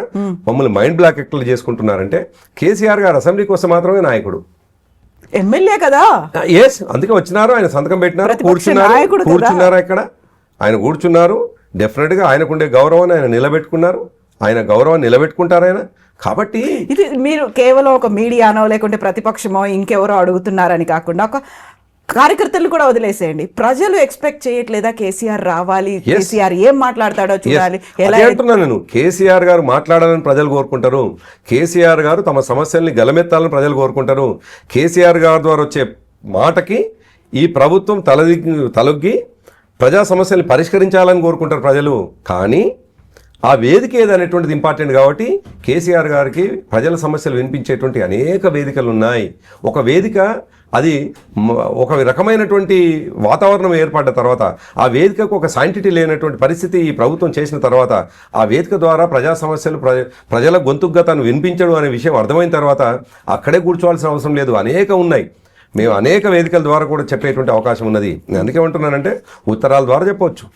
మమ్మల్ని మైండ్ బ్లాక్ ఎక్కడ చేసుకుంటున్నారంటే కేసీఆర్ గారు అసెంబ్లీ కోసం మాత్రమే నాయకుడు, ఎమ్మెల్యే కదా. ఎస్ అందుకే వచ్చినారు, ఆయన సంతకం పెట్టినారు, కూర్చున్నారు ఇక్కడ ఆయన కూర్చున్నారు. డెఫినెట్గా ఆయనకుండే గౌరవాన్ని ఆయన నిలబెట్టుకున్నారు, ఆయన గౌరవాన్ని నిలబెట్టుకుంటారు ఆయన. కాబట్టి ఇది మీరు కేవలం ఒక మీడియానో లేకుంటే ప్రతిపక్షమో ఇంకెవరో అడుగుతున్నారని కాకుండా ఒక కార్యకర్తలు కూడా వదిలేసేయండి. ప్రజలు ఎక్స్పెక్ట్ చేయట్లేదా కేసీఆర్ రావాలి, కేసీఆర్ ఏం మాట్లాడతాడో చూడాలి. ఎలా అంటున్నాను నేను, కేసీఆర్ గారు మాట్లాడాలని ప్రజలు కోరుకుంటారు, కేసీఆర్ గారు తమ సమస్యల్ని గలమెత్తాలని ప్రజలు కోరుకుంటారు. కేసీఆర్ గారి ద్వారా వచ్చే మాటకి ఈ ప్రభుత్వం తలొగ్గి ప్రజా సమస్యల్ని పరిష్కరించాలని కోరుకుంటారు ప్రజలు. కానీ ఆ వేదిక ఏదనేటువంటిది ఇంపార్టెంట్ కాబట్టి కేసీఆర్ గారికి ప్రజల సమస్యలు వినిపించేటువంటి అనేక వేదికలు ఉన్నాయి. ఒక వేదిక అది ఒక రకమైనటువంటి వాతావరణం ఏర్పడ్డ తర్వాత ఆ వేదికకు ఒక శాంటిటీ లేనటువంటి పరిస్థితి ఈ ప్రభుత్వం చేసిన తర్వాత ఆ వేదిక ద్వారా ప్రజా సమస్యలు ప్రజల గొంతుగ్గా తను వినిపించడం అనే విషయం అర్థమైన తర్వాత అక్కడే కూర్చోవాల్సిన అవసరం లేదు, అనేక ఉన్నాయి. మేము అనేక వేదికల ద్వారా కూడా చెప్పేటువంటి అవకాశం ఉన్నది. నేను అందుకే అంటున్నానంటే ఉత్తరాల ద్వారా చెప్పవచ్చు,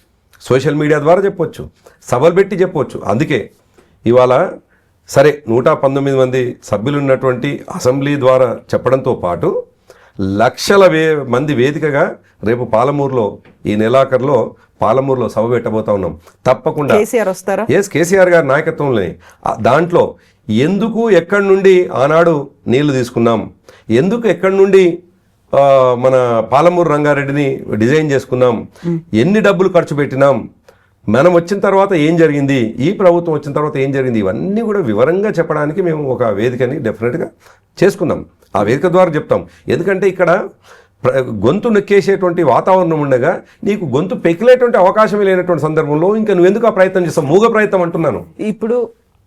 సోషల్ మీడియా ద్వారా చెప్పొచ్చు, సభలు పెట్టి చెప్పవచ్చు. అందుకే ఇవాళ సరే 119 మంది సభ్యులు ఉన్నటువంటి అసెంబ్లీ ద్వారా చెప్పడంతో పాటు లక్షల మంది వేదికగా రేపు పాలమూరులో ఈ నెలాఖరులో పాలమూరులో సభ పెట్టబోతా ఉన్నాం. తప్పకుండా కేసీఆర్ వస్తారా? కేసీఆర్ గారి నాయకత్వంలోనే దాంట్లో ఎందుకు ఎక్కడి నుండి ఆనాడు నీళ్లు తీసుకున్నాం, ఎందుకు ఎక్కడి నుండి మన పాలమూరు రంగారెడ్డిని డిజైన్ చేసుకున్నాం, ఎన్ని డబ్బులు ఖర్చు పెట్టినాం, మనం వచ్చిన తర్వాత ఏం జరిగింది, ఈ ప్రభుత్వం వచ్చిన తర్వాత ఏం జరిగింది, ఇవన్నీ కూడా వివరంగా చెప్పడానికి మేము ఒక వేదికని డెఫినెట్గా చేసుకున్నాం. ఆ వేదిక ద్వారా చెప్తాం. ఎందుకంటే ఇక్కడ గొంతు నొక్కేసేటువంటి వాతావరణం ఉండగా నీకు గొంతు పెకిలేటువంటి అవకాశమే లేనటువంటి సందర్భంలో ఇంకా నువ్వెందుకు ఆ ప్రయత్నం చేస్తావు? మూగ ప్రయత్నం అంటున్నాను. ఇప్పుడు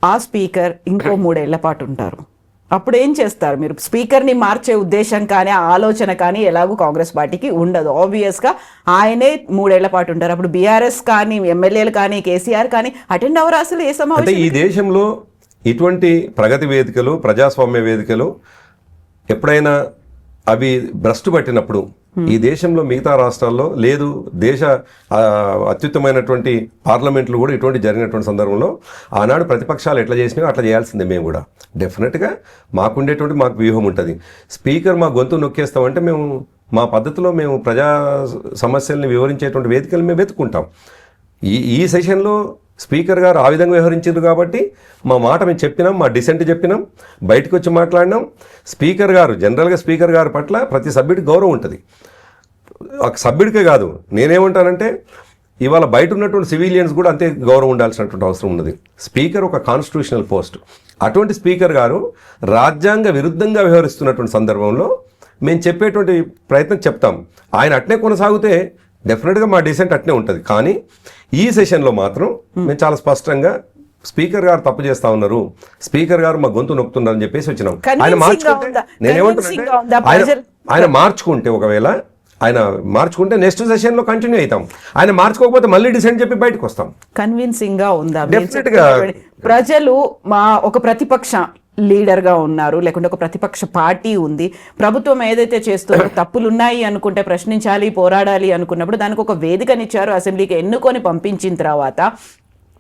ఆ స్పీకర్ ఇంకో 3 ఏళ్ల పాటు ఉంటారు. అప్పుడు ఏం చేస్తారు మీరు? స్పీకర్ని మార్చే ఉద్దేశం కానీ ఆలోచన కానీ ఎలాగూ కాంగ్రెస్ పార్టీకి ఉండదు. ఆబ్వియస్గా ఆయనే 3 ఏళ్ల పాటు ఉంటారు. అప్పుడు బీఆర్ఎస్ కానీ ఎమ్మెల్యేలు కానీ కేసీఆర్ కానీ అటెండ్ అవ్వరు అసలు ఏ సమావేశం. అంటే ఈ దేశంలో ఇటువంటి ప్రగతి వేదికలు, ప్రజాస్వామ్య వేదికలు ఎప్పుడైనా అవి భ్రష్టు పట్టినప్పుడు ఈ దేశంలో మిగతా రాష్ట్రాల్లో లేదు, దేశ అత్యుత్తమైనటువంటి పార్లమెంట్లు కూడా ఇటువంటి జరిగినటువంటి సందర్భంలో ఆనాడు ప్రతిపక్షాలు ఎట్లా చేసినాయో అట్లా చేయాల్సిందే. మేము కూడా డెఫినెట్గా మాకుండేటువంటి మాకు వ్యూహం ఉంటుంది. స్పీకర్ మా గొంతు నొక్కేస్తామంటే మేము మా పద్ధతిలో మేము ప్రజా సమస్యల్ని వివరించేటువంటి వేదికలు మేము వెతుక్కుంటాం. ఈ సెషన్లో స్పీకర్ గారు ఆ విధంగా వ్యవహరించారు కాబట్టి మా మాట మేము చెప్పినాం, మా డిసెంట్ చెప్పినాం, బయటకు వచ్చి మాట్లాడినాం. స్పీకర్ గారు జనరల్గా స్పీకర్ గారి పట్ల ప్రతి సభ్యుడికి గౌరవం ఉంటుంది. ఒక సభ్యుడికే కాదు, నేనేమంటానంటే ఇవాళ బయట ఉన్నటువంటి సివిలియన్స్ కూడా అంతే గౌరవం ఉండాల్సినటువంటి అవసరం ఉన్నది. స్పీకర్ ఒక కాన్స్టిట్యూషనల్ పోస్ట్. అటువంటి స్పీకర్ గారు రాజ్యాంగ విరుద్ధంగా వ్యవహరిస్తున్నటువంటి సందర్భంలో మేము చెప్పేటువంటి ప్రయత్నం చెప్తాం. ఆయన అట్నే కొనసాగితే డెఫినెట్గా మా డిసెంట్ అట్నే ఉంటుంది. కానీ ఈ సెషన్లో మాత్రం మేము చాలా స్పష్టంగా స్పీకర్ గారు తప్పు చేస్తా ఉన్నారు, స్పీకర్ గారు మా గొంతు నొక్కుతున్నారని చెప్పేసి వచ్చినాం. ఆయన మార్చుకుంటే నేనేమంటున్నా, ఆయన మార్చుకుంటే ఒకవేళ ఆయన మార్చుకుంటే నెక్స్ట్ సెషన్లో కంటిన్యూ అవుతాం. ఆయన మార్చుకోకపోతే మళ్ళీ డిసెంట్ చెప్పి బయటకు వస్తాం. కన్విన్సింగ్ గా ఉందా? డెఫినెట్గా ప్రజలు మా ఒక ప్రతిపక్ష లీడర్గా ఉన్నారు, లేకుంటే ఒక ప్రతిపక్ష పార్టీ ఉంది, ప్రభుత్వం ఏదైతే చేస్తుందో తప్పులు ఉన్నాయి అనుకుంటే ప్రశ్నించాలి, పోరాడాలి అనుకున్నప్పుడు దానికి ఒక వేదికనిచ్చారు. అసెంబ్లీకి ఎన్నుకొని పంపించిన తర్వాత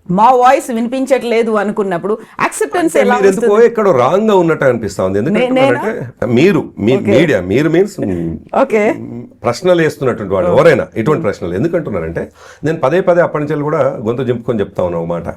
మా వాయిస్ వినిపించట్లేదు అనుకున్నప్పుడు యాక్సెప్టెన్స్ ఎలా వస్తుంది? ఎక్కడో రాంగ్ గా ఉన్నట్టు అనిపిస్తా ఉంది. ఎందుకంటే మీరు మీడియా మీరు మీన్స్ ఓకే ప్రశ్నలు వేస్తున్నటువంటి వాళ్ళు ఎవరైనా ఇటువంటి ప్రశ్నలు ఎందుకంటున్నారంటే నేను పదే అప్పటి నుంచి కూడా గొంతు చింపుకొని చెప్తా ఉన్నా ఒక మాట.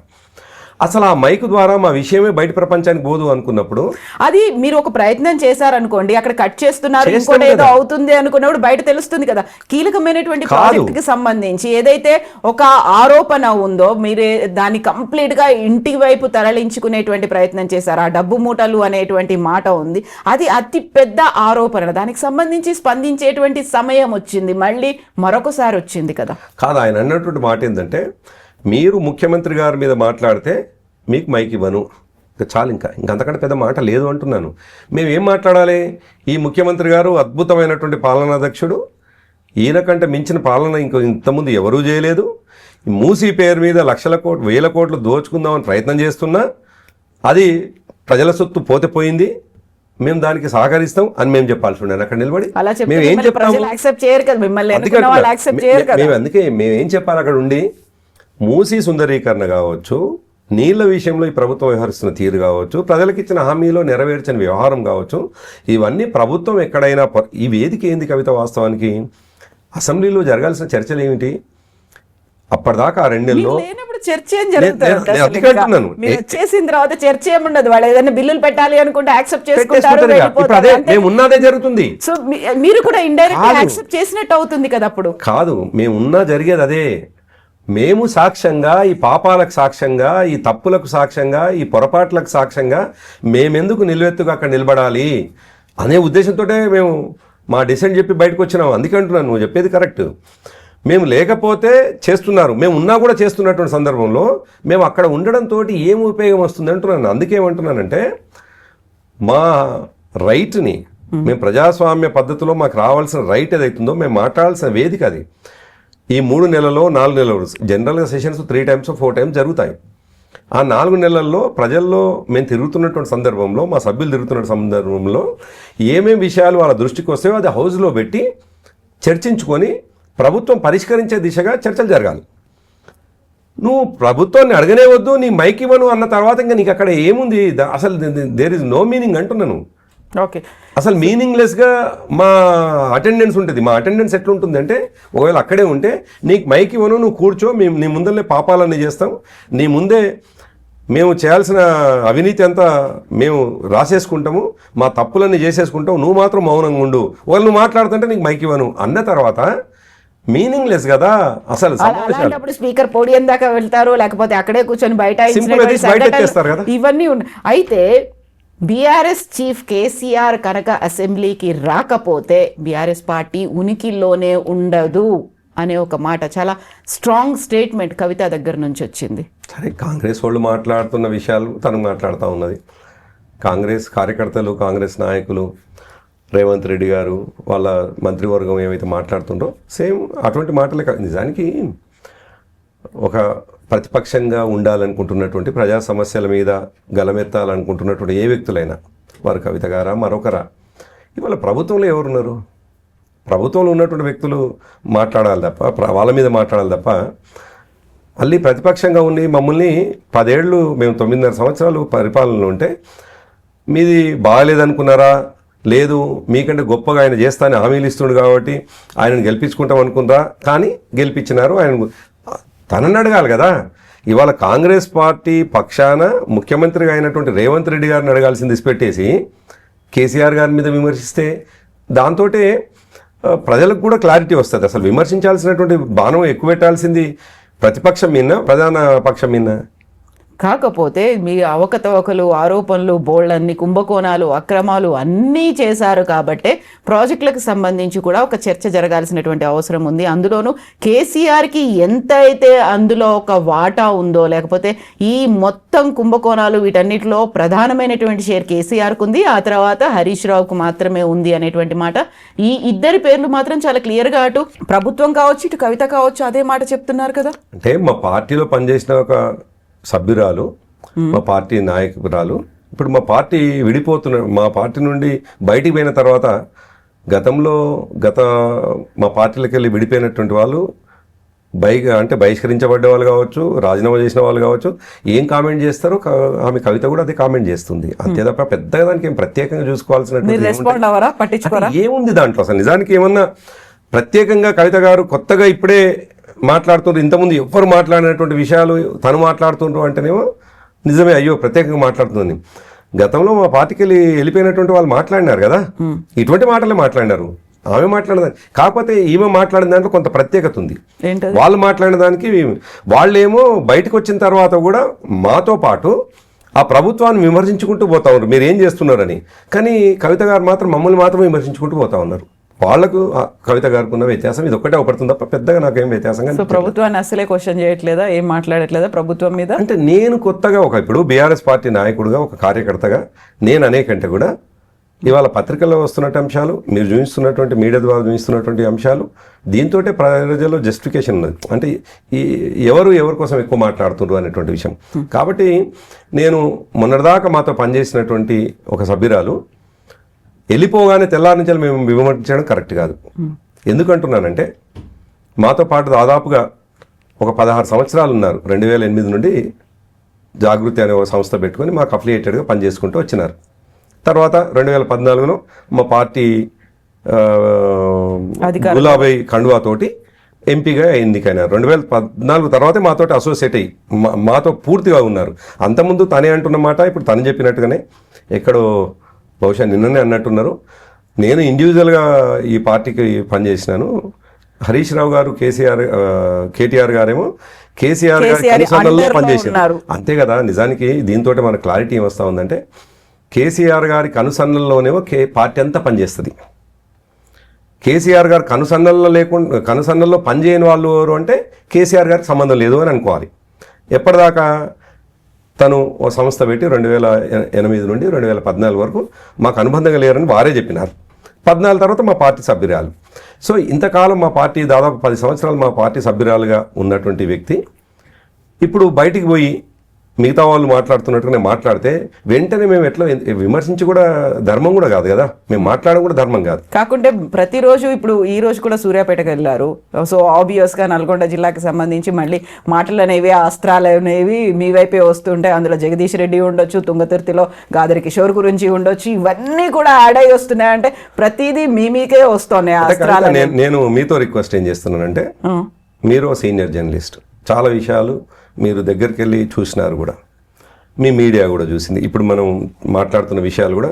అసలు ఆ మైక్ ద్వారా మా విషయమే బయట ప్రపంచానికి పోదు అనుకున్నప్పుడు అది మీరు ఒక ప్రయత్నం చేశారనుకోండి, అక్కడ కట్ చేస్తున్నారు, ఇంకోటి ఏదో అవుతుంది అనుకున్నప్పుడు బయట తెలుస్తుంది కదా. కీలకమైనటువంటి ప్రాజెక్ట్ కి సంబంధించి ఏదైతే ఒక ఆరోపణ ఉందో మీరు దాన్ని కంప్లీట్ గా ఇంటి వైపు తరలించుకునేటువంటి ప్రయత్నం చేశారు. ఆ డబ్బు మూటలు అనేటువంటి మాట ఉంది, అది అతి పెద్ద ఆరోపణ. దానికి సంబంధించి స్పందించేటువంటి సమయం వచ్చింది, మళ్ళీ మరొకసారి వచ్చింది కదా. కాదు, ఆయన అన్నటువంటి మాట ఏంటంటే మీరు ముఖ్యమంత్రి గారి మీద మాట్లాడితే మీకు మైక్ ఇవ్వను, చాలు, ఇంకా అంతకంటే పెద్ద మాట లేదు అంటున్నాను. మేము ఏం మాట్లాడాలి? ఈ ముఖ్యమంత్రి గారు అద్భుతమైనటువంటి పాలనాధ్యక్షుడు, ఈయనకంటే మించిన పాలన ఇంతకుముందు ఎవరూ చేయలేదు. మూసీ పేరు మీద లక్షల కోట్లు 1000 కోట్లు దోచుకుందామని ప్రయత్నం చేస్తున్నా అది ప్రజల సొత్తు పోయింది, మేము దానికి సహకరిస్తాం అని మేము చెప్పాల్సి ఉండే అక్కడ నిలబడి. మేము ఏం చెప్తాము? మేము ఏం చెప్పాలి అక్కడ ఉండి? మూసీ సుందరీకరణ కావచ్చు, నీళ్ల విషయంలో ఈ ప్రభుత్వం వ్యవహరిస్తున్న తీరు కావచ్చు, ప్రజలకు ఇచ్చిన హామీలో నెరవేర్చిన వ్యవహారం కావచ్చు, ఇవన్నీ ప్రభుత్వం ఎక్కడైనా ఈ వేదిక ఏంది కవిత? వాస్తవానికి అసెంబ్లీలో జరగాల్సిన చర్చలు ఏమిటి? అప్పటిదాకా 2 నెలల్లో చర్చ ఏం జరుగుతుంది? చేసిన తర్వాత చర్చ ఏముండదు. వాళ్ళు ఏదైనా బిల్లులు పెట్టాలి అనుకుంటే యాక్సెప్ట్ చేసుకుంటారు, మేము ఉన్నదే జరుగుతుంది. సో మీరు కూడా ఇండైరెక్ట్ యాక్సెప్ట్ చేసినట్టు అవుతుంది కదా. అప్పుడు కాదు, మేము ఉన్నా జరిగేది అదే. మేము సాక్ష్యంగా, ఈ పాపాలకు సాక్ష్యంగా, ఈ తప్పులకు సాక్ష్యంగా, ఈ పొరపాట్లకు సాక్ష్యంగా మేమెందుకు నిలువెత్తుగా అక్కడ నిలబడాలి అనే ఉద్దేశంతో మేము మా డిసెంట్ చెప్పి బయటకు వచ్చినాం. అందుకే అంటున్నాను, నువ్వు చెప్పేది కరెక్ట్. మేము లేకపోతే చేస్తున్నారు, మేము ఉన్నా కూడా చేస్తున్నటువంటి సందర్భంలో మేము అక్కడ ఉండడంతో ఏం ఉపయోగం వస్తుంది అంటున్నాను. అందుకేమంటున్నానంటే మా రైట్ని, మేము ప్రజాస్వామ్య పద్ధతిలో మాకు రావాల్సిన రైట్ ఏదైతుందో మేము మాట్లాడాల్సిన వేదిక అది. ఈ 3 నెలల్లో 4 నెలలు జనరల్గా సెషన్స్ 3 times 4 times జరుగుతాయి. ఆ 4 నెలల్లో ప్రజల్లో మేము తిరుగుతున్నటువంటి సందర్భంలో, మా సభ్యులు తిరుగుతున్న సందర్భంలో ఏమేమి విషయాలు వాళ్ళ దృష్టికి వస్తాయో అది హౌస్లో పెట్టి చర్చించుకొని ప్రభుత్వం పరిష్కరించే దిశగా చర్చలు జరగాలి. నువ్వు ప్రభుత్వాన్ని అడగనే వద్దు, నీ మైక్ ఇవ్వను అన్న తర్వాత ఇంకా నీకు అక్కడ ఏముంది? అసలు దేర్ ఇస్ నో మీనింగ్ అంటున్నాను. ఓకే, అసలు మీనింగ్లెస్గా మా అటెండెన్స్ ఉంటుంది. మా అటెండెన్స్ ఎట్లుంటుంది అంటే, ఒకవేళ అక్కడే ఉంటే నీకు మైక్ ఇవ్వను, నువ్వు కూర్చో, మేము నీ ముందరనే పాపాలన్నీ చేస్తాం, నీ ముందే మేము చేయాల్సిన అవినీతి అంతా మేము రాసేసుకుంటాము, మా తప్పులన్నీ చేసేసుకుంటాం, నువ్వు మాత్రం మౌనంగా ఉండు, ఒకవేళ నువ్వు మాట్లాడుతుంటే నీకు మైక్ ఇవ్వను అన్న తర్వాత మీనింగ్లెస్ కదా అసలు. స్పీకర్ పోడియం దాకా వెళ్తారు, లేకపోతే అక్కడే కూర్చొని బయట ఇవన్నీ ఉన్నాయి. అయితే బీఆర్ఎస్ చీఫ్ కేసీఆర్ కనుక అసెంబ్లీకి రాకపోతే బీఆర్ఎస్ పార్టీ ఉనికిలోనే ఉండదు అనే ఒక మాట, చాలా స్ట్రాంగ్ స్టేట్మెంట్ కవిత దగ్గర నుంచి వచ్చింది. సరే, కాంగ్రెస్ వాళ్ళు మాట్లాడుతున్న విషయాలు తను మాట్లాడుతూ ఉన్నది. కాంగ్రెస్ కార్యకర్తలు, కాంగ్రెస్ నాయకులు, రేవంత్ రెడ్డి గారు, వాళ్ళ మంత్రివర్గం ఏమైతే మాట్లాడుతుండో సేమ్ అటువంటి మాటలే. నిజానికి ఒక ప్రతిపక్షంగా ఉండాలనుకుంటున్నటువంటి, ప్రజా సమస్యల మీద గలమెత్తాలనుకుంటున్నటువంటి ఏ వ్యక్తులైనా, వారు కవిత గారా మరొకరా, ఇవాళ ప్రభుత్వంలో ఎవరున్నారు? ప్రభుత్వంలో ఉన్నటువంటి వ్యక్తులు మాట్లాడాలి తప్ప, వాళ్ళ మీద మాట్లాడాలి తప్ప, మళ్ళీ ప్రతిపక్షంగా ఉండి మమ్మల్ని 10 ఏళ్ళు, మేము 9.5 సంవత్సరాలు పరిపాలనలో ఉంటే మీది బాగాలేదనుకున్నారా? లేదు, మీకంటే గొప్పగా ఆయన చేస్తానని హామీలు ఇస్తుండు కాబట్టి ఆయనను గెలిపించుకుంటాం అనుకున్నారా? కానీ గెలిపించినారు. ఆయన తనని అడగాలి కదా. ఇవాళ కాంగ్రెస్ పార్టీ పక్షాన ముఖ్యమంత్రిగా అయినటువంటి రేవంత్ రెడ్డి గారిని అడగాల్సింది పెట్టేసి కేసీఆర్ గారి మీద విమర్శిస్తే దాంతో ప్రజలకు కూడా క్లారిటీ వస్తుంది. అసలు విమర్శించాల్సినటువంటి బాణం ఎక్కువ పెట్టాల్సింది ప్రతిపక్షం మీద, ప్రధాన పక్షం మీద. కాకపోతే మీ అవకతవకలు, ఆరోపణలు, బోల్డన్ని కుంభకోణాలు, అక్రమాలు అన్నీ చేశారు కాబట్టే ప్రాజెక్టులకు సంబంధించి కూడా ఒక చర్చ జరగాల్సినటువంటి అవసరం ఉంది. అందులోనూ కేసీఆర్కి ఎంతైతే అందులో ఒక వాటా ఉందో, లేకపోతే ఈ మొత్తం కుంభకోణాలు వీటన్నిటిలో ప్రధానమైనటువంటి షేర్ కేసీఆర్కు ఉంది, ఆ తర్వాత హరీష్ రావుకు మాత్రమే ఉంది అనేటువంటి మాట. ఈ ఇద్దరి పేర్లు మాత్రం చాలా క్లియర్గా అటు ప్రభుత్వం కావచ్చు, ఇటు కవిత కావచ్చు అదే మాట చెప్తున్నారు కదా. అంటే మా పార్టీలో పనిచేసిన ఒక సభ్యురాలు, మా పార్టీ నాయకురాలు, ఇప్పుడు మా పార్టీ మా పార్టీ నుండి బయటికి పోయిన తర్వాత మా పార్టీలకు వెళ్ళి విడిపోయినటువంటి వాళ్ళు బహిష్కరించబడ్డ వాళ్ళు కావచ్చు, రాజీనామా చేసిన వాళ్ళు కావచ్చు, ఏం కామెంట్ చేస్తారో ఆమె కవిత కూడా అదే కామెంట్ చేస్తుంది. అంతే తప్ప పెద్దగా దానికి ఏం ప్రత్యేకంగా చూసుకోవాల్సినటువంటి ఏముంది దాంట్లో. అసలు నిజానికి ఏమన్నా ప్రత్యేకంగా కవిత గారు కొత్తగా ఇప్పుడే మాట్లాడుతుండ్రు, ఇంతకుముందు ఎవ్వరు మాట్లాడినటువంటి విషయాలు తను మాట్లాడుతుండ్రు అంటేనేమో నిజమే, అయ్యో ప్రత్యేకంగా మాట్లాడుతుంది. గతంలో మా పార్టీకి వెళ్ళిపోయినటువంటి వాళ్ళు మాట్లాడినారు కదా, ఇటువంటి మాటలే మాట్లాడినారు. ఆమె మాట్లాడిన కాకపోతే ఈమె మాట్లాడిన దాంట్లో కొంత ప్రత్యేకత ఉంది. వాళ్ళు మాట్లాడిన దానికి వాళ్ళేమో బయటకు వచ్చిన తర్వాత కూడా మాతో పాటు ఆ ప్రభుత్వాన్ని విమర్శించుకుంటూ పోతా ఉన్నారు, మీరు ఏం చేస్తున్నారని. కానీ కవిత గారు మాత్రం మమ్మల్ని మాత్రం విమర్శించుకుంటూ పోతా ఉన్నారు. వాళ్లకు కవిత గారికి ఉన్న వ్యత్యాసం ఇది ఒక్కటే అవపడుతుంది తప్ప పెద్దగా నాకేం వ్యత్యాసంగా. సో ప్రభుత్వాన్ని అసలే క్వశ్చన్ చేయట్లేదా, ఏం మాట్లాడట్లేదా ప్రభుత్వం మీద? అంటే నేను కొత్తగా ఇప్పుడు బీఆర్ఎస్ పార్టీ నాయకుడుగా, ఒక కార్యకర్తగా నేను అనేకంటే కూడా ఇవాళ పత్రికల్లో వస్తున్నటువంటి అంశాలు, మీరు చూపిస్తున్నటువంటి మీడియా ద్వారా చూపిస్తున్నటువంటి అంశాలు, దీంతో ప్రజల్లో జస్టిఫికేషన్ ఉన్నది. అంటే ఎవరి కోసం ఎక్కువ మాట్లాడుతున్నారు అనేటువంటి విషయం. కాబట్టి నేను మొన్నటిదాకా మాతో పనిచేసినటువంటి ఒక సభ్యురాలు వెళ్ళిపోగానే తెల్లారి నుంచి మేము విమర్శించడం కరెక్ట్ కాదు. ఎందుకంటున్నానంటే మాతో పాటు దాదాపుగా ఒక 16 సంవత్సరాలు ఉన్నారు. 2008 నుండి జాగృతి అనే ఒక సంస్థ పెట్టుకొని మాకు అఫిలియేటెడ్గా పనిచేసుకుంటూ వచ్చినారు. తర్వాత 2014లో మా పార్టీ గులాబీ కండువాతోటి ఎంపీగా ఎన్నికైనారు. 2014 తర్వాతే మాతోటి అసోసియేట్ అయ్యి మాతో పూర్తిగా ఉన్నారు. అంతకుముందు తనే అంటున్నమాట, ఇప్పుడు తను చెప్పినట్టుగానే ఎక్కడో బహుశా నిన్ననే అన్నట్టున్నారు. నేను ఇండివిజువల్గా ఈ పార్టీకి పనిచేసినాను. హరీష్ రావు గారు, కేటీఆర్ గారేమో కేసీఆర్ గారి కనుసన్నల్లో పనిచేశారు. అంతే కదా. నిజానికి దీంతో మన క్లారిటీ ఏమొస్తా ఉందంటే, కేసీఆర్ గారి కనుసన్నల్లోనేమో పార్టీ అంతా పనిచేస్తుంది. కేసీఆర్ గారు కనుసన్నల్లో పనిచేయని వాళ్ళు ఎవరు అంటే కేసీఆర్ గారికి సంబంధం లేదు అని అనుకోవాలి. ఎప్పటిదాకా తను ఓ సంస్థ పెట్టి 2008 నుండి 2014 వరకు మాకు అనుబంధంగా లేరని వారే చెప్పినారు. 14 తర్వాత మా పార్టీ సభ్యురాలు. సో ఇంతకాలం మా పార్టీ దాదాపు 10 సంవత్సరాలు మా పార్టీ సభ్యురాలుగా ఉన్నటువంటి వ్యక్తి ఇప్పుడు బయటికి పోయి మిగతా వాళ్ళు మాట్లాడుతున్నట్టుగా మాట్లాడితే వెంటనే మేము ఎట్లా విమర్శించి కూడా ధర్మం కూడా కాదు కదా, మేము మాట్లాడడం కూడా ధర్మం కాదు. కాకుంటే ప్రతిరోజు ఇప్పుడు ఈ రోజు కూడా సూర్యాపేటకు వెళ్ళారు. సో ఆబ్వియస్గా నల్గొండ జిల్లాకి సంబంధించి మళ్ళీ మాటలు అనేవి, అస్త్రాలు అనేవి మీ వైపే వస్తుంటాయి. అందులో జగదీష్ రెడ్డి ఉండొచ్చు, తుంగతుర్తిలో గాదరి కిషోర్ గురించి ఉండొచ్చు, ఇవన్నీ కూడా యాడ్ అయ్యి వస్తున్నాయి. అంటే ప్రతిదీ మీకే వస్తున్నాయి అస్త్రాలు. నేను మీతో రిక్వెస్ట్ ఏం చేస్తున్నానంటే, మీరు సీనియర్ జర్నలిస్ట్, చాలా విషయాలు మీరు దగ్గరికి వెళ్ళి చూసినారు కూడా, మీ మీడియా కూడా చూసింది. ఇప్పుడు మనం మాట్లాడుతున్న విషయాలు కూడా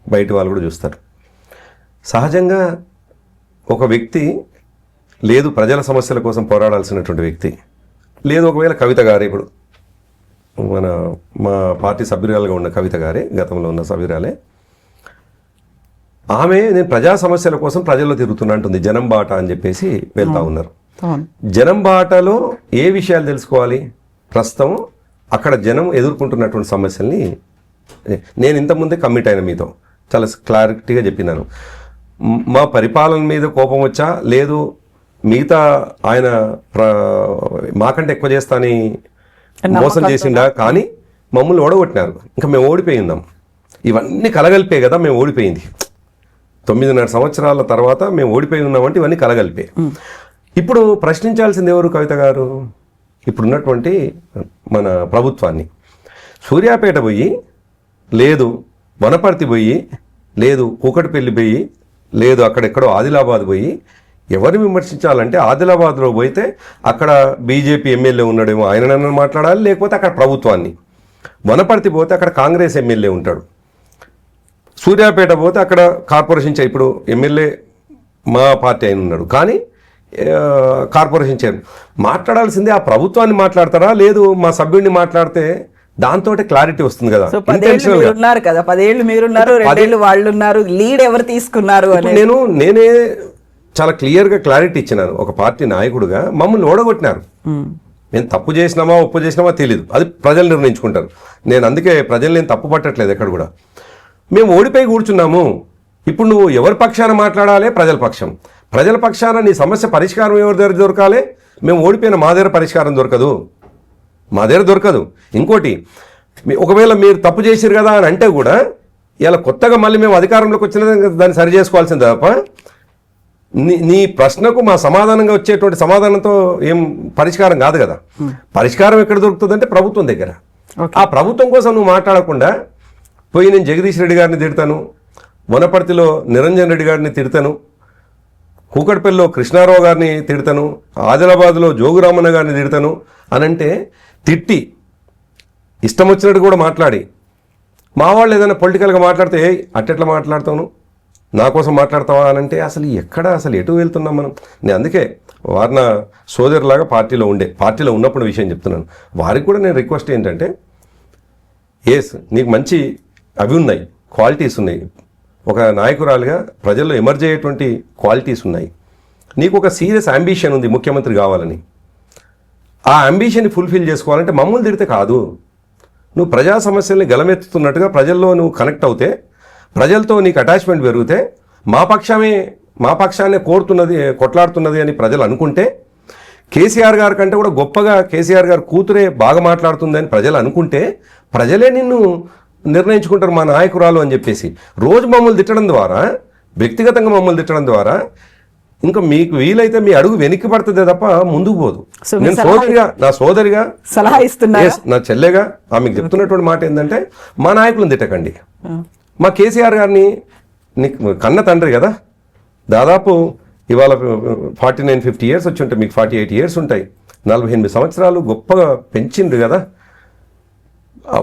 బయట వాళ్ళు కూడా చూస్తారు. సహజంగా ఒక వ్యక్తి లేదు ప్రజల సమస్యల కోసం పోరాడాల్సినటువంటి వ్యక్తి, లేదు ఒకవేళ కవిత గారే, ఇప్పుడు మా పార్టీ సభ్యురాలుగా ఉన్న కవిత గారే, గతంలో ఉన్న సభ్యురాలే, ఆమె నేను ప్రజా సమస్యల కోసం ప్రజల్లో తిరుగుతున్నా అంటుంది. జనం బాట అని చెప్పేసి వెళ్తా ఉన్నారు. జనం బాటలో ఏ విషయాలు తెలుసుకోవాలి? ప్రస్తుతం అక్కడ జనం ఎదుర్కొంటున్నటువంటి సమస్యల్ని నేను ఇంతకుముందే కమిట్ అయిన మీతో చాలా క్లారిటీగా చెప్పినాను. మా పరిపాలన మీద కోపం వచ్చా, లేదు మిగతా ఆయన మాకంటే ఎక్కువ చేస్తాని మోసం చేసిండా, కానీ మమ్మల్ని ఓడగొట్టినారు. ఇంకా మేము ఓడిపోయి ఉన్నాం. ఇవన్నీ కలగలిపే కదా మేము ఓడిపోయింది. 9.5 సంవత్సరాల తర్వాత మేము ఓడిపోయి ఉన్నామంటే ఇవన్నీ కలగలిపే. ఇప్పుడు ప్రశ్నించాల్సింది ఎవరు? కవిత గారు ఇప్పుడున్నటువంటి మన ప్రభుత్వాన్ని. సూర్యాపేట పోయి, లేదు వనపర్తి పోయి, లేదు కూకట్పల్లి పోయి, లేదు అక్కడెక్కడో ఆదిలాబాద్ పోయి ఎవరిని విమర్శించాలంటే ఆదిలాబాద్లో పోయితే అక్కడ బీజేపీ ఎమ్మెల్యే ఉన్నాడేమో ఆయననన్నా మాట్లాడాలి, లేకపోతే అక్కడ ప్రభుత్వాన్ని. వనపర్తి పోతే అక్కడ కాంగ్రెస్ ఎమ్మెల్యే ఉంటాడు. సూర్యాపేట పోతే అక్కడ కార్పొరేషన్ ఇప్పుడు ఎమ్మెల్యే మా పార్టీ అయిన ఉన్నాడు, కానీ కార్పొరేషన్ చైర్మన్. మాట్లాడాల్సిందే ఆ ప్రభుత్వాన్ని మాట్లాడతారా, లేదు మా సభ్యుడిని మాట్లాడితే దాంతో క్లారిటీ వస్తుంది కదా. 10 ఏళ్ళు మీరున్నారు, 2 ఏళ్ళు వాళ్ళు ఉన్నారు, లీడ్ ఎవరు తీసుకున్నారు అని నేనే చాలా క్లియర్గా క్లారిటీ ఇచ్చినాను. ఒక పార్టీ నాయకుడుగా మమ్మల్ని ఓడగొట్టినారు. నేను తప్పు చేసినామా ఒప్పు చేసినామా తెలియదు, అది ప్రజలు నిర్ణయించుకుంటారు. నేను అందుకే ప్రజలు నేను తప్పు పట్టట్లేదు ఎక్కడ కూడా. మేము ఓడిపోయి కూర్చున్నాము. ఇప్పుడు నువ్వు ఎవరి పక్షాన మాట్లాడాలి? ప్రజల పక్షం. ప్రజల పక్షాన నీ సమస్య పరిష్కారం ఎవరి దగ్గర దొరకాలి? మేము ఓడిపోయిన మా దగ్గర పరిష్కారం దొరకదు, మా దగ్గర దొరకదు. ఇంకోటి, ఒకవేళ మీరు తప్పు చేసిరు కదా అని అంటే కూడా ఇలా కొత్తగా మళ్ళీ మేము అధికారంలోకి వచ్చిన దాన్ని సరి చేసుకోవాల్సింది తప్ప నీ ప్రశ్నకు మా సమాధానంగా వచ్చేటువంటి సమాధానంతో ఏం పరిష్కారం కాదు కదా. పరిష్కారం ఎక్కడ దొరుకుతుందంటే ప్రభుత్వం దగ్గర. ఆ ప్రభుత్వం కోసం నువ్వు మాట్లాడకుండా పోయి నేను జగదీష్ రెడ్డి గారిని తిడతాను, వనపర్తిలో నిరంజన్ రెడ్డి గారిని తిడతాను, కూకట్పల్లిలో కృష్ణారావు గారిని తిడతాను, ఆదిలాబాద్లో జోగురామన్న గారిని తిడతాను అనంటే, తిట్టి ఇష్టం వచ్చినట్టు కూడా మాట్లాడి, మా వాళ్ళు ఏదైనా పొలిటికల్గా మాట్లాడితే అట్టెట్లా మాట్లాడతాను, నా కోసం మాట్లాడతావా అనంటే అసలు ఎటు వెళ్తున్నాం మనం? నేను అందుకే వారిన సోదరులాగా పార్టీలో ఉన్నప్పుడు విషయం చెప్తున్నాను. వారికి కూడా నేను రిక్వెస్ట్ ఏంటంటే, నీకు మంచి అవి ఉన్నాయి, క్వాలిటీస్ ఉన్నాయి, ఒక నాయకురాలుగా ప్రజల్లో ఎమర్జ్ అయ్యేటువంటి క్వాలిటీస్ ఉన్నాయి, నీకు ఒక సీరియస్ అంబిషన్ ఉంది ముఖ్యమంత్రి కావాలని. ఆ అంబిషన్ని ఫుల్ఫిల్ చేసుకోవాలంటే మమ్మల్ని తిడితే కాదు, నువ్వు ప్రజా సమస్యల్ని గలమెత్తుతున్నట్టుగా ప్రజల్లో నువ్వు కనెక్ట్ అవుతే ప్రజలతో నీకు అటాచ్మెంట్ పెరిగితే మా పక్షాన్నే కోరుతున్నది కొట్లాడుతున్నది అని ప్రజలు అనుకుంటే, కేసీఆర్ గారి కంటే కూడా గొప్పగా కేసీఆర్ గారి కూతురే బాగా మాట్లాడుతుందని ప్రజలు అనుకుంటే ప్రజలే నిన్ను నిర్ణయించుకుంటారు మా నాయకురాలు అని చెప్పేసి. రోజు మమ్మల్ని తిట్టడం ద్వారా, వ్యక్తిగతంగా మమ్మల్ని తిట్టడం ద్వారా ఇంకా మీకు వీలైతే మీ అడుగు వెనక్కి పడుతుంది తప్ప ముందుకు పోదు. నేను నా సోదరిగా సలహా ఇస్తున్నా, నా చెల్లెగా ఆమెకు చెప్తున్నటువంటి మాట ఏంటంటే, మా నాయకులను తిట్టకండి. మా కేసీఆర్ గారిని నీకు కన్న తండ్రి కదా, దాదాపు ఇవాళ 49-50 ఇయర్స్ వచ్చి ఉంటాయి, మీకు 48 ఇయర్స్ ఉంటాయి, 48 సంవత్సరాలు గొప్పగా పెంచిండు కదా.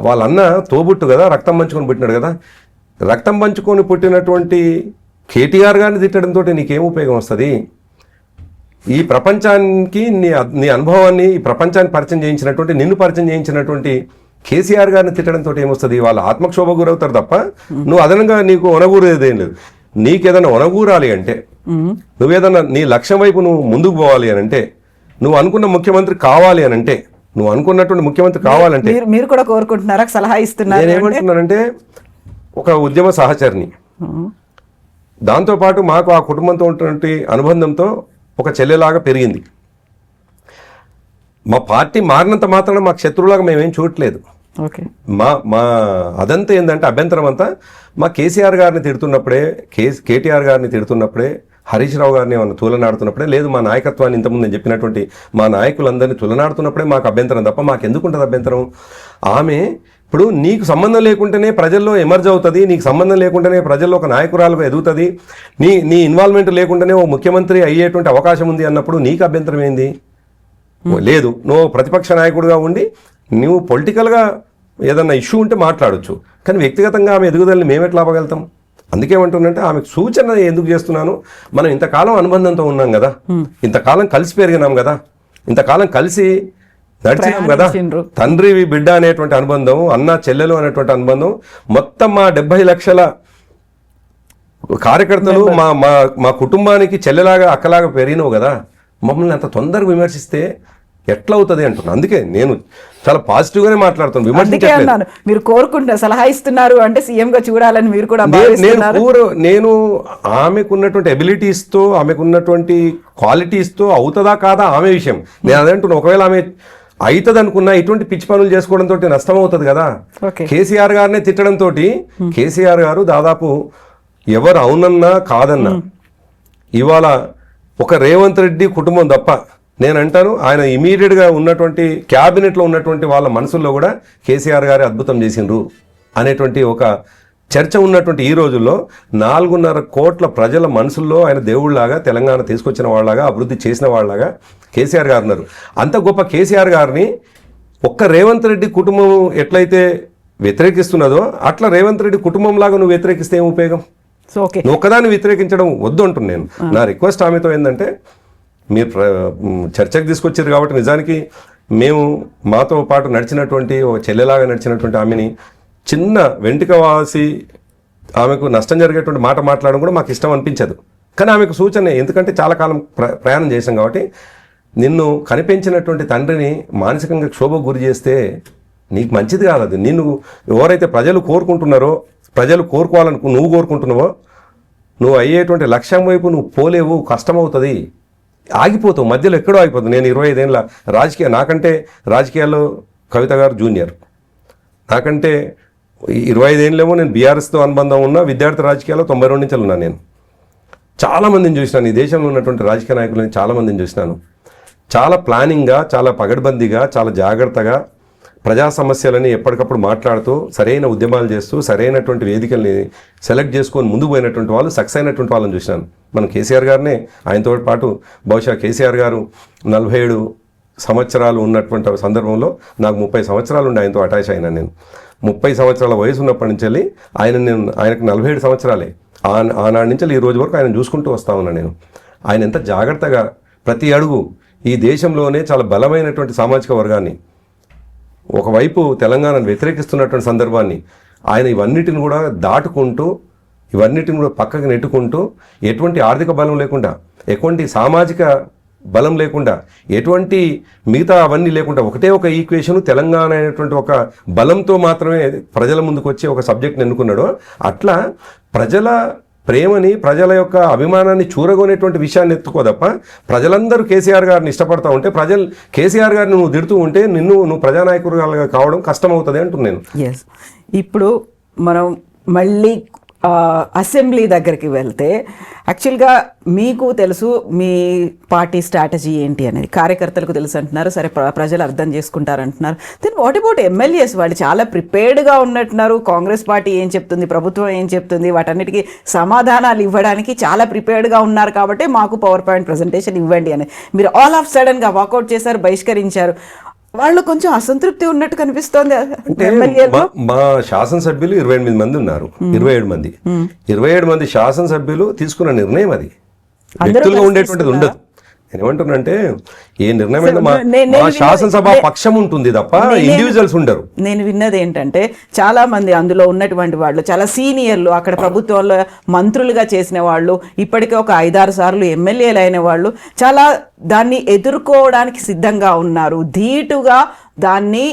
వాళ్ళ అన్న తోబుట్టు కదా, రక్తం పంచుకొని పుట్టినాడు కదా. రక్తం పంచుకొని పుట్టినటువంటి కేటీఆర్ గారిని తిట్టడంతో నీకేం ఉపయోగం వస్తుంది? ఈ ప్రపంచానికి నీ అనుభవాన్ని ఈ ప్రపంచాన్ని పరిచయం చేయించినటువంటి, నిన్ను పరిచయం చేయించినటువంటి కేసీఆర్ గారిని తిట్టడంతో ఏమొస్తుంది? వాళ్ళ ఆత్మక్షోభ గురవుతారు తప్ప నువ్వు అదనంగా నీకు ఒనగూరేదేం లేదు. నీకేదైనా ఒనగూరాలి అంటే, నువ్వేదన్నా నీ లక్ష్యం వైపు నువ్వు ముందుకు పోవాలి అని అంటే, నువ్వు అనుకున్న ముఖ్యమంత్రి కావాలి అని అంటే, నువ్వు అనుకున్నటువంటి ముఖ్యమంత్రి కావాలంటే, మీరు కూడా కోరుకుంటున్నారా, సలహా ఇస్తున్నారు? నేనేమంటున్నానంటే, ఒక ఉద్యమ సహచరిని, దాంతోపాటు మాకు ఆ కుటుంబంతో ఉన్నటువంటి అనుబంధంతో ఒక చెల్లెలాగా పెరిగింది. మా పార్టీ మారినంత మాత్రాన మాకు శత్రువులాగా మేమేం చూడట్లేదు. ఓకే, మా అదంతా ఏంటంటే అభ్యంతరం అంతా మా కేసీఆర్ గారిని తిడుతున్నప్పుడే, కేటీఆర్ గారిని తిడుతున్నప్పుడే, హరీష్ రావు గారిని ఏమన్నా తులనాడుతున్నప్పుడే, లేదు మా నాయకత్వాన్ని ఇంతకుముందు నేను చెప్పినటువంటి మా నాయకులందరినీ తులనాడుతున్నప్పుడే మాకు అభ్యంతరం తప్ప మాకు ఎందుకు ఉంటుంది అభ్యంతరం? ఆమె ఇప్పుడు నీకు సంబంధం లేకుండానే ప్రజల్లో ఎమర్జ్ అవుతుంది, నీకు సంబంధం లేకుండానే ప్రజల్లో ఒక నాయకురాలుగా ఎదుగుతుంది, నీ ఇన్వాల్వ్మెంట్ లేకుండానే ఓ ముఖ్యమంత్రి అయ్యేటువంటి అవకాశం ఉంది అన్నప్పుడు నీకు అభ్యంతరం ఏంది? లేదు, నువ్వు ప్రతిపక్ష నాయకుడిగా ఉండి నువ్వు పొలిటికల్గా ఏదన్నా ఇష్యూ ఉంటే మాట్లాడొచ్చు, కానీ వ్యక్తిగతంగా ఆమె ఎదుగుదలని మేము ఎట్లా ఆపగలుగుతాం? అందుకేమంటుందంటే, ఆమెకు సూచన ఎందుకు చేస్తున్నాను, మనం ఇంతకాలం అనుబంధంతో ఉన్నాం కదా, ఇంతకాలం కలిసి పెరిగినాం కదా, ఇంతకాలం కలిసి నడిచినాం కదా, తండ్రి బిడ్డ అనేటువంటి అనుబంధం, అన్న చెల్లెలు అనేటువంటి అనుబంధం, మొత్తం మా 70 లక్షల కార్యకర్తలు మా కుటుంబానికి చెల్లెలాగా అక్కలాగా పెరిగినావు కదా, మమ్మల్ని అంత తొందరగా విమర్శిస్తే ఎట్లా అవుతుంది అంటున్నాను. అందుకే నేను చాలా పాజిటివ్గానే మాట్లాడుతాను, విమర్శించట్లేదు. మీరు కోరుకుంటున్నారు, సలహా ఇస్తున్నారు అంటే సీఎంగా చూడాలని మీరు కూడా నేను ఆమెకున్నటువంటి ఎబిలిటీస్తో, ఆమెకున్నటువంటి క్వాలిటీస్తో అవుతుందా కాదా ఆమె విషయం. నేను అదంటున్నా, ఒకవేళ ఆమె అవుతుంది అనుకున్నా ఇటువంటి పిచ్చి పనులు చేసుకోవడంతో నష్టం అవుతుంది కదా. కేసీఆర్ గారినే తిట్టడంతో కేసీఆర్ గారు దాదాపు ఎవరు అవునన్నా కాదన్నా ఇవాళ ఒక రేవంత్ రెడ్డి కుటుంబం తప్ప నేను అంటాను, ఆయన ఇమీడియట్గా ఉన్నటువంటి క్యాబినెట్లో ఉన్నటువంటి వాళ్ళ మనసుల్లో కూడా కేసీఆర్ గారే అద్భుతం చేసిండ్రు అనేటువంటి ఒక చర్చ ఉన్నటువంటి ఈ రోజుల్లో 4.5 కోట్ల ప్రజల మనసుల్లో ఆయన దేవుళ్లాగా, తెలంగాణ తీసుకొచ్చిన వాళ్ళలాగా, అభివృద్ధి చేసిన వాళ్ళలాగా కేసీఆర్ గారు ఉన్నారు. అంత గొప్ప కేసీఆర్ గారిని ఒక్క రేవంత్ రెడ్డి కుటుంబం ఎట్లయితే వ్యతిరేకిస్తున్నదో అట్లా రేవంత్ రెడ్డి కుటుంబం లాగా నువ్వు వ్యతిరేకిస్తే ఏం ఉపయోగం? నువ్వు ఒక్కదాన్ని వ్యతిరేకించడం వద్దు అంటున్నాను నేను. నా రిక్వెస్ట్ ఆమెతో ఏంటంటే, మీరు చర్చకు తీసుకొచ్చారు కాబట్టి నిజానికి మేము మాతో పాటు నడిచినటువంటి ఒక చెల్లెలాగా నడిచినటువంటి ఆమెని చిన్న వెంటిక వాసి ఆమెకు నష్టం జరిగేటువంటి మాట మాట్లాడడం కూడా మాకు ఇష్టం అనిపించదు. కానీ ఆమెకు సూచన, ఎందుకంటే చాలా కాలం ప్రయాణం చేసాం కాబట్టి, నిన్ను కనిపించినటువంటి తండ్రిని మానసికంగా క్షోభకు గురి చేస్తే నీకు మంచిది కాదు. అది నిన్ను ఎవరైతే ప్రజలు కోరుకుంటున్నారో, ప్రజలు నువ్వు కోరుకుంటున్నావో, నువ్వు అయ్యేటువంటి లక్ష్యం వైపు నువ్వు పోలేవు, కష్టమవుతుంది, ఆగిపోతావు, మధ్యలో ఎక్కడో ఆగిపోతుంది. నేను 25 ఏళ్ళ నాకంటే రాజకీయాల్లో కవిత గారు జూనియర్, నాకంటే 25 ఏళ్ళేమో నేను బీఆర్ఎస్తో అనుబంధం ఉన్న విద్యార్థి రాజకీయాల్లో 92 నుంచి ఉన్నాను. నేను చాలామందిని చూసినాను, ఈ దేశంలో ఉన్నటువంటి రాజకీయ నాయకులని చాలామందిని చూసినాను. చాలా ప్లానింగ్గా, చాలా పగడ్బందీగా, చాలా జాగ్రత్తగా ప్రజా సమస్యలని ఎప్పటికప్పుడు మాట్లాడుతూ, సరైన ఉద్యమాలు చేస్తూ, సరైనటువంటి వేదికల్ని సెలెక్ట్ చేసుకొని ముందుకు పోయినటువంటి వాళ్ళు, సక్సెస్ అయినటువంటి వాళ్ళని చూసినాను. మనం కేసీఆర్ గారినే, ఆయనతో పాటు బహుశా కేసీఆర్ గారు 47 సంవత్సరాలు ఉన్నటువంటి సందర్భంలో నాకు 30 సంవత్సరాలు ఉండి ఆయనతో అటాచ్ అయినా. నేను 30 సంవత్సరాల వయసు ఉన్నప్పటి నుంచి ఆయనకు 47 సంవత్సరాలే. ఆనాటి నుంచి ఈ రోజు వరకు ఆయన చూసుకుంటూ వస్తా ఉన్నా నేను. ఆయన ఎంత జాగ్రత్తగా ప్రతి అడుగు ఈ దేశంలోనే చాలా బలమైనటువంటి సామాజిక వర్గాన్ని, ఒకవైపు తెలంగాణను వ్యతిరేకిస్తున్నటువంటి సందర్భాన్ని ఆయన ఇవన్నిటిని కూడా దాటుకుంటూ, ఇవన్నిటిని కూడా పక్కకు నెట్టుకుంటూ, ఎటువంటి ఆర్థిక బలం లేకుండా, ఎటువంటి సామాజిక బలం లేకుండా, ఎటువంటి మిగతా అవన్నీ లేకుండా ఒకటే ఒక ఈక్వేషన్ తెలంగాణ అనేటువంటి ఒక బలంతో మాత్రమే ప్రజల ముందుకు వచ్చి ఒక సబ్జెక్ట్ని ఎన్నుకున్నాడో, అట్లా ప్రజల ప్రేమని, ప్రజల యొక్క అభిమానాన్ని చూరగొనేటువంటి విషయాన్ని ఎత్తుకోదప్ప ప్రజలందరూ కేసీఆర్ గారిని ఇష్టపడతా ఉంటే, ప్రజలు కేసీఆర్ గారిని నువ్వు తిడుతూ ఉంటే నువ్వు ప్రజానాయకులుగా కావడం కష్టమవుతుంది అంటున్నాను. ఎస్, ఇప్పుడు మనం మళ్ళీ అసెంబ్లీ దగ్గరికి వెళ్తే యాక్చువల్గా మీకు తెలుసు మీ పార్టీ స్ట్రాటజీ ఏంటి అనేది, కార్యకర్తలకు తెలుసు అంటున్నారు, సరే ప్రజలు అర్థం చేసుకుంటారు అంటున్నారు. Then what about MLAs? వాళ్ళు చాలా ప్రిపేర్డ్గా ఉన్నట్టున్నారు. కాంగ్రెస్ పార్టీ ఏం చెప్తుంది, ప్రభుత్వం ఏం చెప్తుంది, వాటన్నిటికీ సమాధానాలు ఇవ్వడానికి చాలా ప్రిపేర్డ్గా ఉన్నారు. కాబట్టి మాకు పవర్ పాయింట్ ప్రజెంటేషన్ ఇవ్వండి అని మీరు ఆల్ ఆఫ్ సడన్గా వాకౌట్ చేశారు, బహిష్కరించారు. వాళ్ళు కొంచెం అసంతృప్తి ఉన్నట్టు కనిపిస్తోంది. అంటే మా శాసనసభ్యులు 28 మంది ఉన్నారు, 27 మంది శాసనసభ్యులు తీసుకున్న నిర్ణయం అది, వ్యక్తులుగా ఉండేటువంటిది ఉండదు. నేనేమంటున్నానంటే ఏ నిర్ణయం మా శాసనసభ పక్షం ఉంటుంది తప్ప ఇండివిజువల్స్ ఉండరు. నేను విన్నది ఏంటంటే చాలా మంది అందులో ఉన్నటువంటి వాళ్ళు చాలా సీనియర్లు, అక్కడ ప్రభుత్వంలో మంత్రులుగా చేసిన వాళ్ళు, ఇప్పటికే ఒక 5-6 సార్లు ఎమ్మెల్యేలు అయిన వాళ్ళు చాలా దాన్ని ఎదుర్కోవడానికి సిద్ధంగా ఉన్నారు. ధీటుగా దాన్ని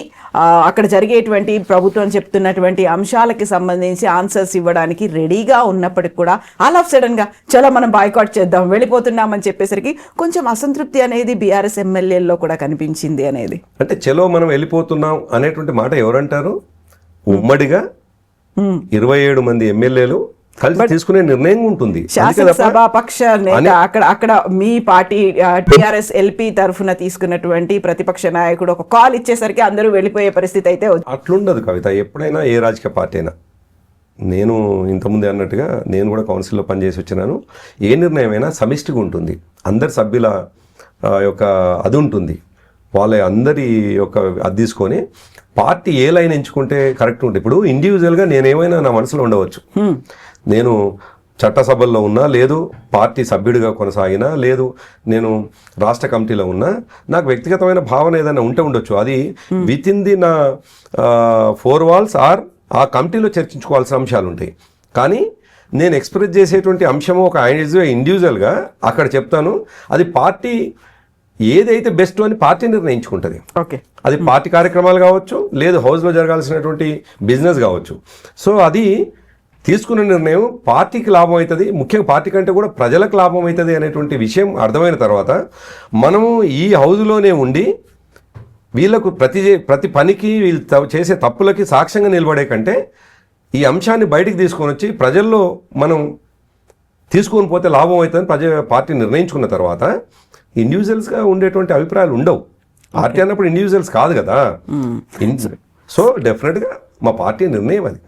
అక్కడ జరిగేటువంటి ప్రభుత్వం చెప్తున్నటువంటి అంశాలకి సంబంధించి ఆన్సర్స్ ఇవ్వడానికి రెడీగా ఉన్నప్పటికి కూడా ఆల్ ఆఫ్ సడన్గా చలో మనం బాయ్కాట్ చేద్దాం, వెళ్ళిపోతున్నామని చెప్పేసరికి కొంచెం అసంతృప్తి అనేది బీఆర్ఎస్ ఎమ్మెల్యేల్లో కూడా కనిపించింది అనేది. అంటే చలో మనం వెళ్ళిపోతున్నాం అనేటువంటి మాట ఎవరంటారు? ఉమ్మడిగా 27 మంది ఎమ్మెల్యేలు కలిసి తీసుకునే నిర్ణయం ఉంటుంది. శాసనసభాపక్ష నేత అక్కడ మీ పార్టీ టిఆర్ఎస్ ఎల్పీ తరఫున తీసుకున్నటువంటి ప్రతిపక్ష నాయకుడు ఒక కాల్ ఇచ్చేసరికి అందరూ వెళ్ళిపోయే పరిస్థితి అయితే అట్లుండదు కవిత. ఎప్పుడైనా ఏ రాజకీయ పార్టీ అయినా, నేను ఇంతకుముందే అన్నట్టుగా నేను కూడా కౌన్సిల్లో పనిచేసి వచ్చినాను, ఏ నిర్ణయం అయినా సమిష్టిగా ఉంటుంది. అందరి సభ్యుల యొక్క అది ఉంటుంది, వాళ్ళ అందరి యొక్క అది తీసుకొని పార్టీ ఏ లైన్ ఎంచుకుంటే కరెక్ట్ ఉంటుంది. ఇప్పుడు ఇండివిజువల్గా నేనేమైనా నా మనసులో ఉండవచ్చు, నేను చట్టసభల్లో ఉన్నా, లేదు పార్టీ సభ్యుడిగా కొనసాగినా, లేదు నేను రాష్ట్ర కమిటీలో ఉన్నా, నాకు వ్యక్తిగతమైన భావన ఏదైనా ఉంటే ఉండొచ్చు. అది విత్ ఇన్ ది నా 4 walls ఆర్ ఆ కమిటీలో చర్చించుకోవాల్సిన అంశాలు ఉంటాయి. కానీ నేను ఎక్స్ప్రెస్ చేసేటువంటి అంశము ఒక ఇండివిజువల్గా అక్కడ చెప్తాను. అది పార్టీ ఏదైతే బెస్ట్ అని పార్టీ నిర్ణయించుకుంటుంది. ఓకే, అది పార్టీ కార్యక్రమాలు కావచ్చు, లేదు హౌస్లో జరగాల్సినటువంటి బిజినెస్ కావచ్చు. సో అది తీసుకున్న నిర్ణయం పార్టీకి లాభం అవుతుంది, ముఖ్యంగా పార్టీ కంటే కూడా ప్రజలకు లాభం అవుతుంది అనేటువంటి విషయం అర్థమైన తర్వాత మనము ఈ హౌస్లోనే ఉండి వీళ్ళకు ప్రతి పనికి వీళ్ళు చేసే తప్పులకి సాక్ష్యంగా నిలబడే కంటే ఈ అంశాన్ని బయటికి తీసుకొని వచ్చి ప్రజల్లో మనం తీసుకొని పోతే లాభం అవుతుందని పార్టీ నిర్ణయించుకున్న తర్వాత ఇండివిజువల్స్గా ఉండేటువంటి అభిప్రాయాలు ఉండవు. పార్టీ అన్నప్పుడు ఇండివిజువల్స్ కాదు కదా. సో డెఫినెట్గా మా పార్టీ నిర్ణయం అది.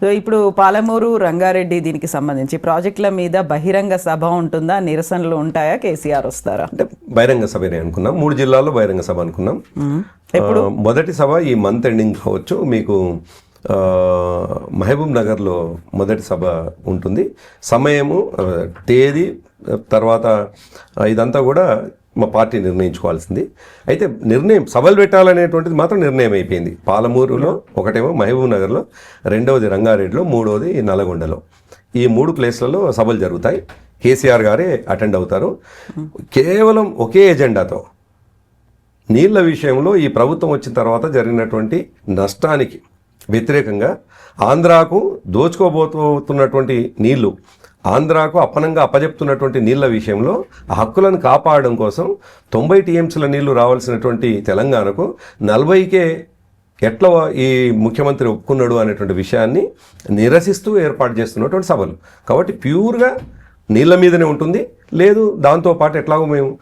సో ఇప్పుడు పాలమూరు రంగారెడ్డి దీనికి సంబంధించి ప్రాజెక్టుల మీద బహిరంగ సభ ఉంటుందా, నిరసనలు ఉంటాయా, కేసీఆర్ వస్తారా? అంటే బహిరంగ సభనే అనుకున్నాం, 3 జిల్లాల్లో బహిరంగ సభ అనుకున్నాం. మొదటి సభ ఈ మంత్ ఎండింగ్ కావచ్చు, మీకు మహబూబ్ నగర్లో మొదటి సభ ఉంటుంది. సమయము, తేదీ, తర్వాత ఇదంతా కూడా మా పార్టీ నిర్ణయించుకోవాల్సింది. అయితే నిర్ణయం సభలు పెట్టాలనేటువంటిది మాత్రం నిర్ణయం అయిపోయింది. పాలమూరులో ఒకటేమో, మహబూబ్ నగర్లో, రెండవది రంగారెడ్డిలో, మూడవది నల్గొండలో. ఈ 3 ప్లేస్లలో సభలు జరుగుతాయి. కేసీఆర్ గారే అటెండ్ అవుతారు. కేవలం ఒకే ఎజెండాతో నీళ్ల విషయంలో ఈ ప్రభుత్వం వచ్చిన తర్వాత జరిగినటువంటి నష్టానికి వ్యతిరేకంగా ఆంధ్రాకు దోచుకోబోతున్నటువంటి నీళ్లు, ఆంధ్రాకు అప్పనంగా అప్పజెప్తున్నటువంటి నీళ్ల విషయంలో ఆ హక్కులను కాపాడడం కోసం 90 టీఎంసీల నీళ్లు రావాల్సినటువంటి తెలంగాణకు 40కే ఎట్లా ఈ ముఖ్యమంత్రి ఒప్పుకున్నాడు అనేటువంటి విషయాన్ని నిరసిస్తూ ఏర్పాటు చేస్తున్నటువంటి సభలు. కాబట్టి ప్యూర్గా నీళ్ల మీదనే ఉంటుంది. లేదు దాంతోపాటు ఎట్లాగో మేము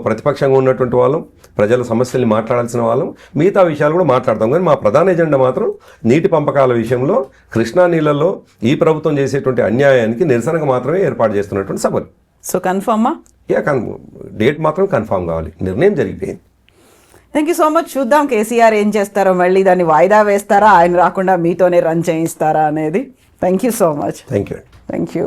ప్రతిపక్షంగా ఉన్నటువంటి వాళ్ళం, ప్రజల సమస్యల్ని మాట్లాడాల్సిన వాళ్ళం, మిగతా విషయాలు కూడా మాట్లాడతాం. కానీ మా ప్రధాన ఎజెండా మాత్రం నీటి పంపకాల విషయంలో కృష్ణా నీళ్ళల్లో ఈ ప్రభుత్వం చేసేటువంటి అన్యాయానికి నిరసనగా మాత్రమే ఏర్పాటు చేస్తున్నటువంటి సభలు. సో కన్ఫర్మా? డేట్ మాత్రం కన్ఫర్మ్ కావాలి. నిర్ణయం జరిగిపోయింది. Thank you so much. చూద్దాం కేసీఆర్ ఏం చేస్తారో, మళ్ళీ దాన్ని వాయిదా వేస్తారా, ఆయన రాకుండా మీతోనే రన్ చేయిస్తారా అనేది. Thank you so much. Thank you. Thank you.